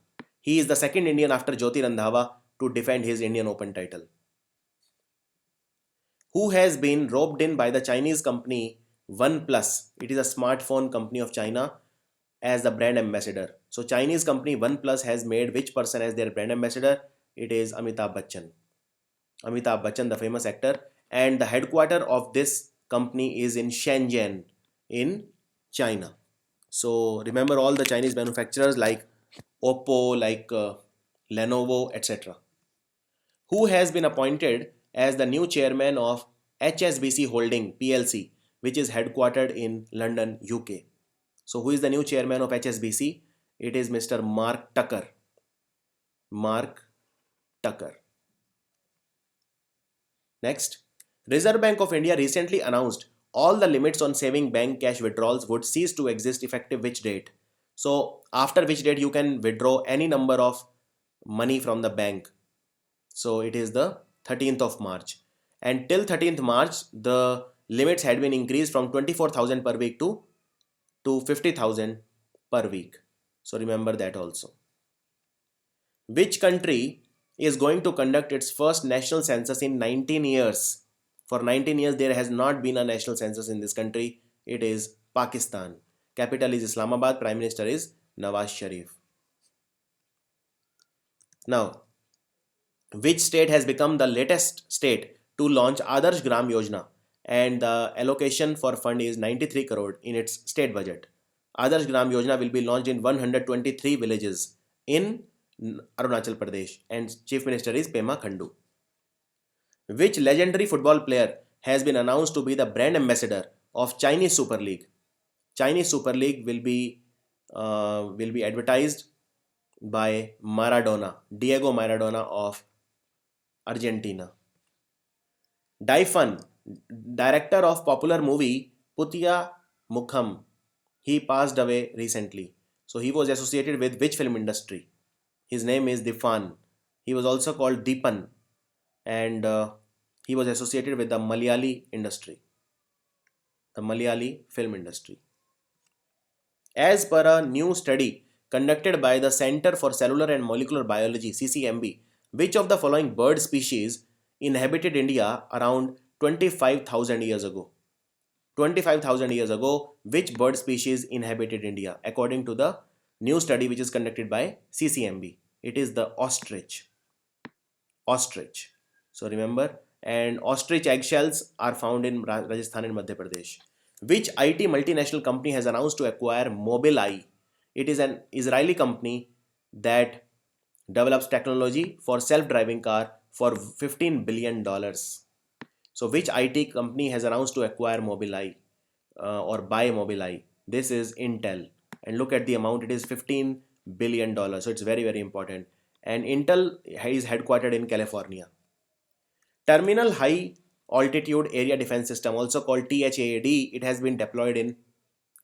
He is the second Indian after Jyoti Randhawa to defend his Indian Open title. Who has been roped in by the Chinese company OnePlus? It is a smartphone company of China as the brand ambassador. So Chinese company OnePlus has made which person as their brand ambassador? It is Amitabh Bachchan. Amitabh Bachchan, the famous actor, and the headquarter of this company is in Shenzhen in China. So remember all the Chinese manufacturers like Oppo, like Lenovo, etc. Who has been appointed as the new chairman of HSBC Holding PLC, which is headquartered in London, UK? So who is the new chairman of HSBC? It is Mr. Mark Tucker. Mark Tucker. Next, Reserve Bank of India recently announced all the limits on saving bank cash withdrawals would cease to exist effective which date? So after which date you can withdraw any number of money from the bank. So it is the 13th of March. And till 13th March, the limits had been increased from 24,000 per week to 50,000 per week. So remember that also. Which country is going to conduct its first national census in 19 years? For 19 years, there has not been a national census in this country. It is Pakistan. Capital is Islamabad. Prime Minister is Nawaz Sharif. Now, which state has become the latest state to launch Adarsh Gram Yojana, and the allocation for fund is 93 crore in its state budget? Adarsh Gram Yojana will be launched in 123 villages in Arunachal Pradesh, and Chief Minister is Pema Khandu. Which legendary football player has been announced to be the brand ambassador of Chinese Super League? Chinese Super League will be advertised by Maradona, Diego Maradona of Argentina. Daifan, director of popular movie Puthiya Mukham, he passed away recently. So he was associated with which film industry? His name is Difan. He was also called Deepan, and he was associated with the Malayali industry, the Malayali film industry. As per a new study conducted by the Center for Cellular and Molecular Biology (CCMB), which of the following bird species inhabited India around 25,000 years ago? 25,000 years ago, which bird species inhabited India according to the new study which is conducted by CCMB? It is the ostrich. Ostrich. So remember, and ostrich eggshells are found in Rajasthan and Madhya Pradesh. Which IT multinational company has announced to acquire Mobileye? It is an Israeli company that develops technology for self-driving car for $15 billion. So which IT company has announced to acquire Mobileye or buy Mobileye? This is Intel. And look at the amount, it is $15 billion. So it's very, very important. And Intel is headquartered in California. Terminal High Altitude Area Defense System, also called THAAD, it has been deployed in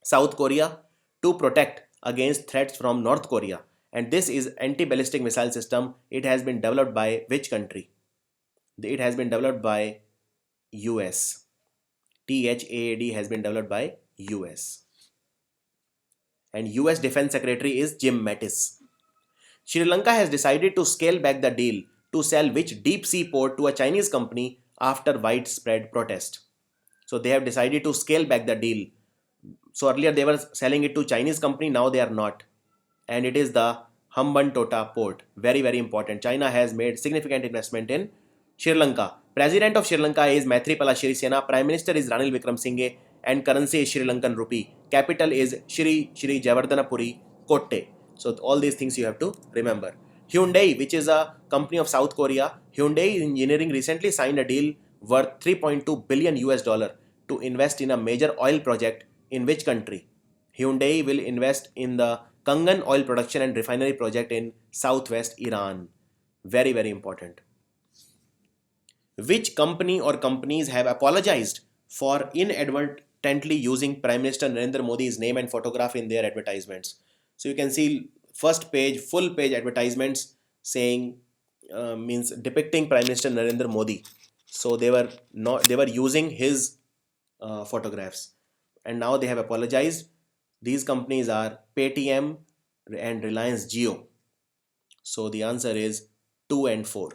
South Korea to protect against threats from North Korea. And this is anti-ballistic missile system. It has been developed by which country? It has been developed by US. THAAD has been developed by US. And US Defense Secretary is Jim Mattis. Sri Lanka has decided to scale back the deal to sell which deep sea port to a Chinese company after widespread protest. So they have decided to scale back the deal. So earlier they were selling it to Chinese company, now they are not. And it is the Hambantota port. Very, very important. China has made significant investment in Sri Lanka. President of Sri Lanka is Maithripala Sirisena. Prime Minister is Ranil Wickremesinghe. And currency is Sri Lankan rupee. Capital is Shri Jayewardenepura Kotte. So all these things you have to remember. Hyundai, which is a company of South Korea, Hyundai Engineering recently signed a deal worth 3.2 billion US dollar to invest in a major oil project in which country? Hyundai will invest in the Kangan oil production and refinery project in southwest Iran. Very, very important. Which company or companies have apologized for inadvertently using Prime Minister Narendra Modi's name and photograph in their advertisements? So you can see first page, full page advertisements saying means depicting Prime Minister Narendra Modi. So they were using his photographs, and now they have apologized. These companies are Paytm and Reliance Jio. So the answer is 2 and 4.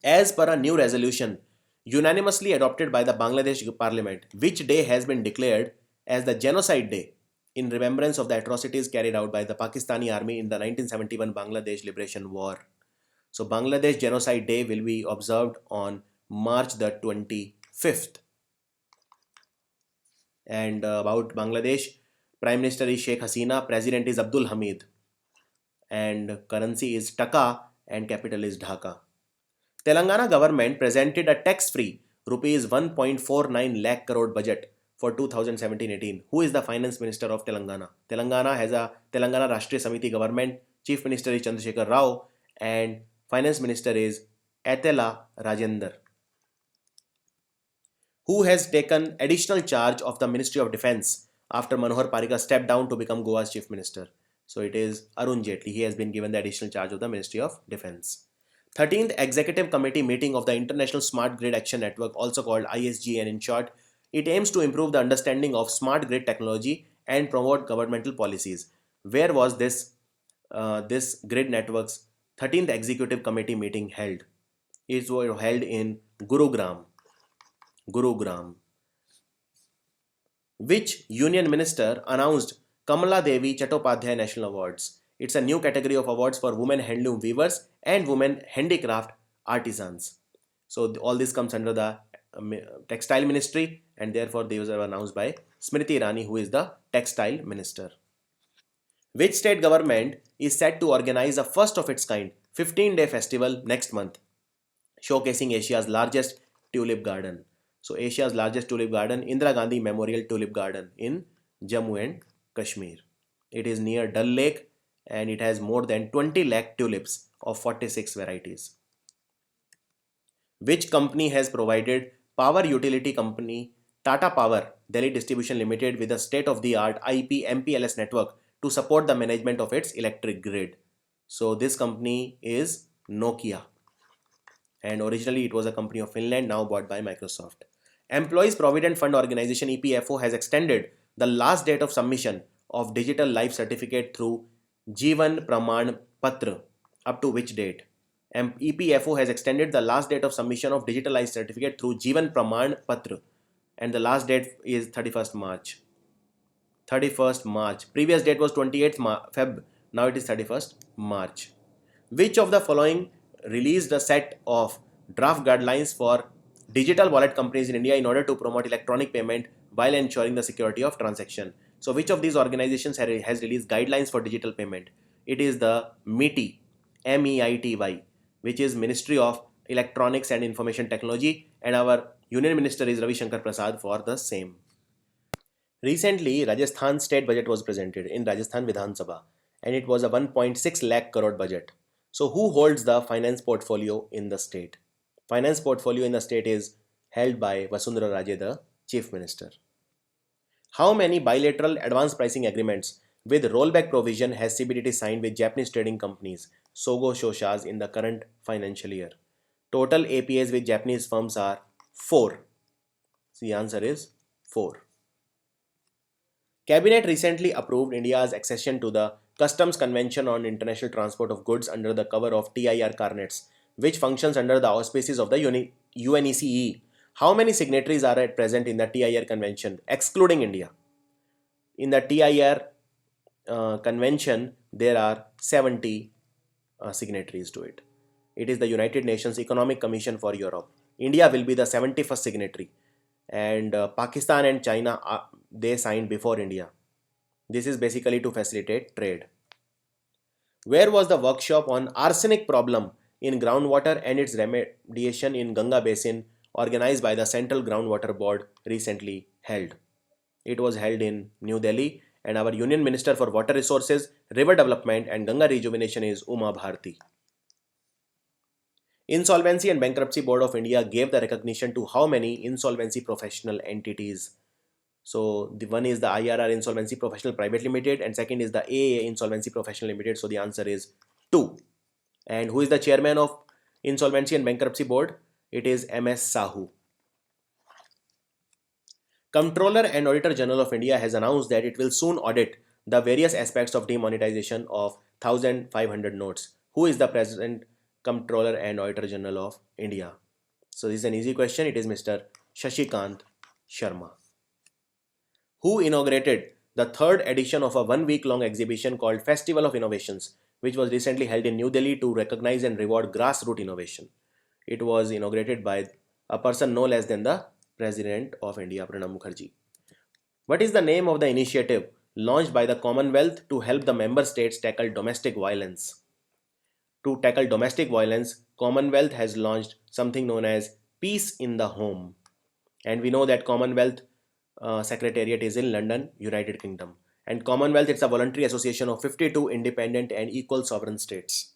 As per a new resolution unanimously adopted by the Bangladesh Parliament, which day has been declared as the Genocide Day in remembrance of the atrocities carried out by the Pakistani army in the 1971 Bangladesh Liberation War. So Bangladesh Genocide Day will be observed on March the 25th. And about Bangladesh, Prime Minister is Sheikh Hasina, President is Abdul Hamid, and currency is Taka and capital is Dhaka. Telangana government presented a tax-free rupees 1.49 lakh crore budget for 2017-18. Who is the finance minister of Telangana? Telangana has a Telangana Rashtriya Samiti government. Chief Minister is Chandrasekhar Rao and finance minister is Atela Rajender. Who has taken additional charge of the Ministry of Defence after Manohar Parrikar stepped down to become Goa's chief minister? So it is Arun Jaitley. He has been given the additional charge of the Ministry of Defence. 13th Executive Committee meeting of the International Smart Grid Action Network, also called ISGN in short, it aims to improve the understanding of smart grid technology and promote governmental policies. Where was this grid networks 13th Executive Committee meeting held? It was held in Gurugram. Which union minister announced Kamala Devi Chattopadhyay National Awards? It's a new category of awards for women handloom weavers and women handicraft artisans. So all this comes under the textile ministry, and therefore these are announced by Smriti Irani, who is the textile minister. Which state government is set to organize a first of its kind 15-day festival next month, showcasing Asia's largest tulip garden? So Asia's largest tulip garden, Indira Gandhi Memorial Tulip Garden in Jammu and Kashmir. It is near Dal Lake and it has more than 20 lakh tulips of 46 varieties. Which company has provided power utility company Tata Power Delhi Distribution Limited with a state-of-the-art IP MPLS network to support the management of its electric grid? So this company is Nokia, and originally it was a company of Finland, now bought by Microsoft. Employees Provident Fund Organization EPFO has extended the last date of submission of digital life certificate through Jeevan Praman Patra up to which date? EPFO has extended the last date of submission of digital life certificate through Jeevan Praman Patra, and the last date is 31st March. 31st March. Previous date was 28th Feb. Now it is 31st March. Which of the following released a set of draft guidelines for digital wallet companies in India in order to promote electronic payment while ensuring the security of transaction? So which of these organizations has released guidelines for digital payment? It is the MeitY, MEITY, which is Ministry of Electronics and Information Technology, and our Union Minister is Ravi Shankar Prasad for the same. Recently, Rajasthan state budget was presented in Rajasthan Vidhan Sabha, and it was a 1.6 lakh crore budget. So, who holds the finance portfolio in the state? Finance portfolio in the state is held by Vasundhara Raje, the Chief Minister. How many bilateral advance pricing agreements with rollback provision has CBDT signed with Japanese trading companies Sogo Shoshas in the current financial year? Total APAs with Japanese firms are 4. So the answer is 4. Cabinet recently approved India's accession to the Customs Convention on International Transport of Goods under the cover of TIR Carnets, which functions under the auspices of the UNECE. How many signatories are at present in the TIR Convention, excluding India? In the TIR Convention, there are 70 signatories to it. It is the United Nations Economic Commission for Europe. India will be the 71st signatory, and Pakistan and China they signed before India. This is basically to facilitate trade. Where was the workshop on arsenic problem in groundwater and its remediation in Ganga Basin organized by the Central Groundwater Board recently held? It was held in New Delhi, and our Union Minister for Water Resources, River Development and Ganga Rejuvenation is Uma Bharti. Insolvency and Bankruptcy Board of India gave the recognition to how many insolvency professional entities? So the one is the IRR Insolvency Professional Private Limited, and second is the AAA Insolvency Professional Limited. So the answer is 2. And who is the chairman of Insolvency and Bankruptcy Board? It is MS Sahu. Comptroller and Auditor General of India has announced that it will soon audit the various aspects of demonetization of 1,500 notes. Who is the President, Comptroller and Auditor General of India? So this is an easy question. It is Mr. Shashikant Sharma. Who inaugurated the third edition of a one-week-long exhibition called Festival of Innovations, which was recently held in New Delhi to recognize and reward grassroots innovation? It was inaugurated by a person no less than the President of India, Pranab Mukherjee. What is the name of the initiative launched by the Commonwealth to help the member states tackle domestic violence? To tackle domestic violence, Commonwealth has launched something known as Peace in the Home. And we know that Commonwealth Secretariat is in London, United Kingdom. And Commonwealth is a voluntary association of 52 independent and equal sovereign states.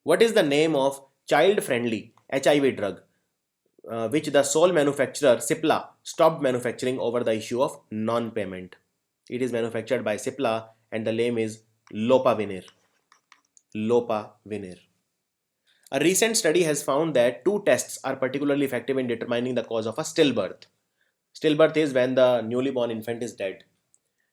What is the name of child-friendly HIV drug which the sole manufacturer Cipla stopped manufacturing over the issue of non-payment? It is manufactured by Cipla and the name is Lopinavir. Lopinavir. A recent study has found that 2 tests are particularly effective in determining the cause of a stillbirth. Stillbirth is when the newly born infant is dead.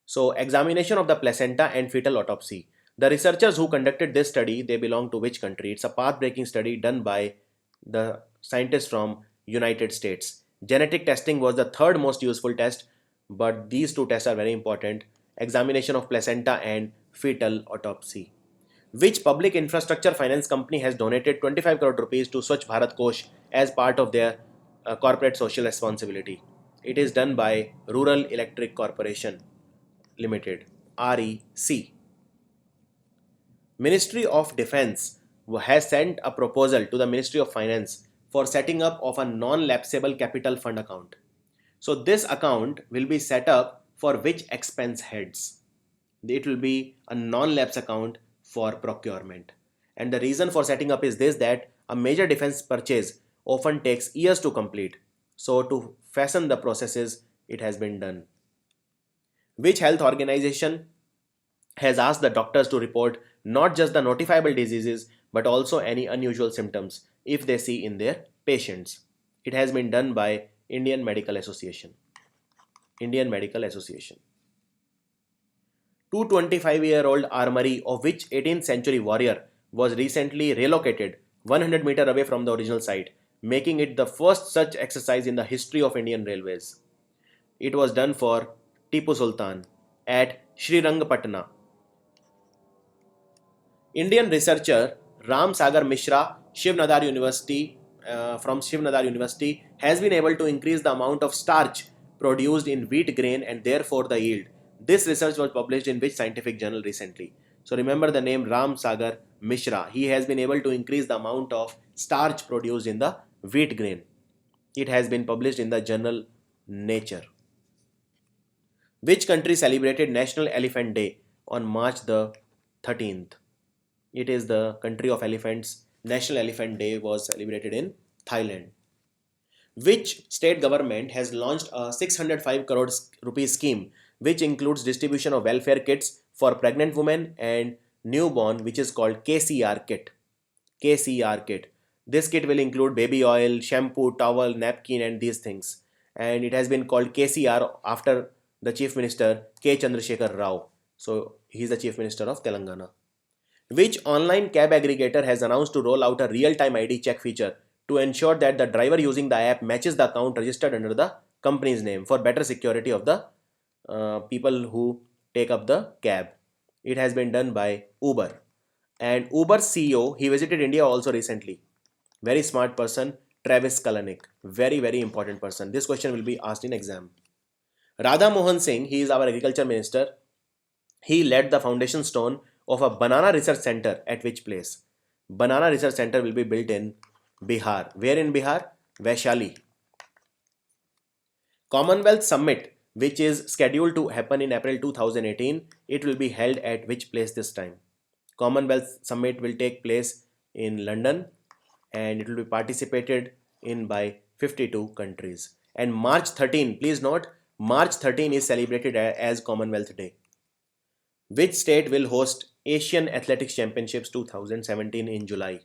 So, examination of the placenta and fetal autopsy. The researchers who conducted this study, they belong to which country? It's a path-breaking study done by the scientists from United States. Genetic testing was the third most useful test, but these 2 tests are very important. Examination of placenta and fetal autopsy. Which public infrastructure finance company has donated 25 crore rupees to Swachh Bharat Kosh as part of their corporate social responsibility? It is done by Rural Electric Corporation Limited, REC. Ministry of Defence has sent a proposal to the Ministry of Finance for setting up of a non-lapsable capital fund account. So this account will be set up for which expense heads? It will be a non-lapse account for procurement. And the reason for setting up is this, that a major defense purchase often takes years to complete. So to fasten the processes, it has been done. Which health organization has asked the doctors to report not just the notifiable diseases but also any unusual symptoms if they see in their patients? It has been done by Indian Medical Association. Indian Medical Association. 225-year-old armory of which 18th century warrior was recently relocated 100 meters away from the original site, making it the first such exercise in the history of Indian Railways. It was done for Tipu Sultan at Srirangapatna. Indian researcher Ram Sagar Mishra from Shiv Nadar University has been able to increase the amount of starch produced in wheat grain and therefore the yield. This research was published in which scientific journal recently? So remember the name Ram Sagar Mishra. He has been able to increase the amount of starch produced in the wheat grain. It has been published in the journal Nature. Which country celebrated National Elephant Day on March the 13th? It is the country of elephants. National Elephant Day was celebrated in Thailand. Which state government has launched a 605 crore rupee scheme which includes distribution of welfare kits for pregnant women and newborn, which is called KCR kit. KCR kit. This kit will include baby oil, shampoo, towel, napkin, and these things. And it has been called KCR after the Chief Minister K. Chandrasekhar Rao. So he is the Chief Minister of Telangana. Which online cab aggregator has announced to roll out a real-time ID check feature to ensure that the driver using the app matches the account registered under the company's name for better security of the people who take up the cab? It has been done by Uber. And Uber CEO, he visited India also recently. Very smart person, Travis Kalanick. Very, very important person. This question will be asked in exam. Radha Mohan Singh, he is our agriculture minister. He led the foundation stone of a banana research center at which place? Banana research center will be built in Bihar. Where in Bihar? Vaishali. Commonwealth Summit, which is scheduled to happen in April 2018, it will be held at which place this time? Commonwealth Summit will take place in London and it will be participated in by 52 countries. And March 13, please note, March 13 is celebrated as Commonwealth Day. Which state will host Asian Athletics Championships 2017 in July?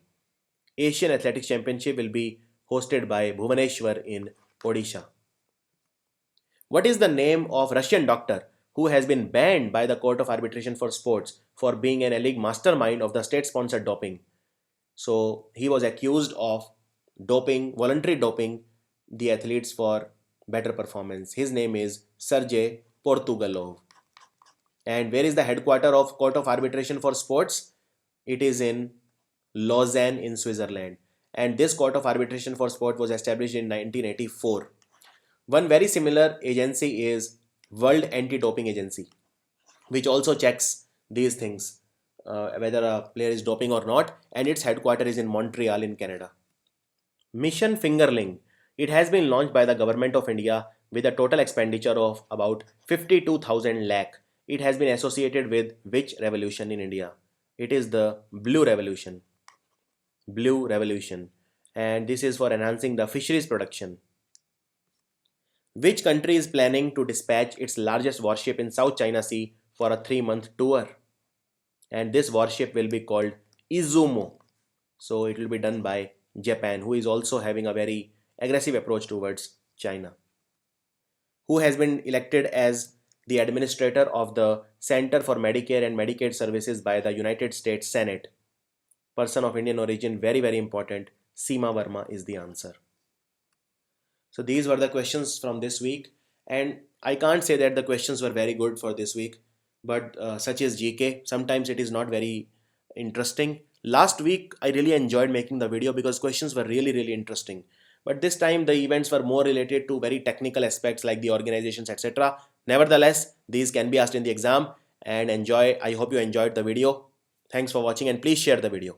Asian Athletics Championship will be hosted by Bhubaneswar in Odisha. What is the name of Russian doctor who has been banned by the Court of Arbitration for Sports for being an alleged mastermind of the state-sponsored doping? So he was accused of doping, voluntary doping the athletes for better performance. His name is Sergey Portugalov. And where is the headquarters of Court of Arbitration for Sports? It is in Lausanne in Switzerland. And this Court of Arbitration for Sport was established in 1984. One very similar agency is World Anti-Doping Agency, which also checks these things, whether a player is doping or not, and its headquarters is in Montreal in Canada. Mission Fingerling. It has been launched by the Government of India with a total expenditure of about 52,000 lakh. It has been associated with which revolution in India? It is the Blue Revolution. Blue Revolution. And this is for enhancing the fisheries production. Which country is planning to dispatch its largest warship in South China Sea for a 3-month tour? And this warship will be called Izumo. So it will be done by Japan, who is also having a very aggressive approach towards China. Who has been elected as the administrator of the Center for Medicare and Medicaid Services by the United States Senate? Person of Indian origin, very, very important. Seema Verma is the answer. So these were the questions from this week, and I can't say that the questions were very good for this week, but such is GK. Sometimes it is not very interesting. Last week I really enjoyed making the video because questions were really, really interesting. But this time the events were more related to very technical aspects like the organizations, etc. Nevertheless, these can be asked in the exam, and enjoy. I hope you enjoyed the video. Thanks for watching, and please share the video.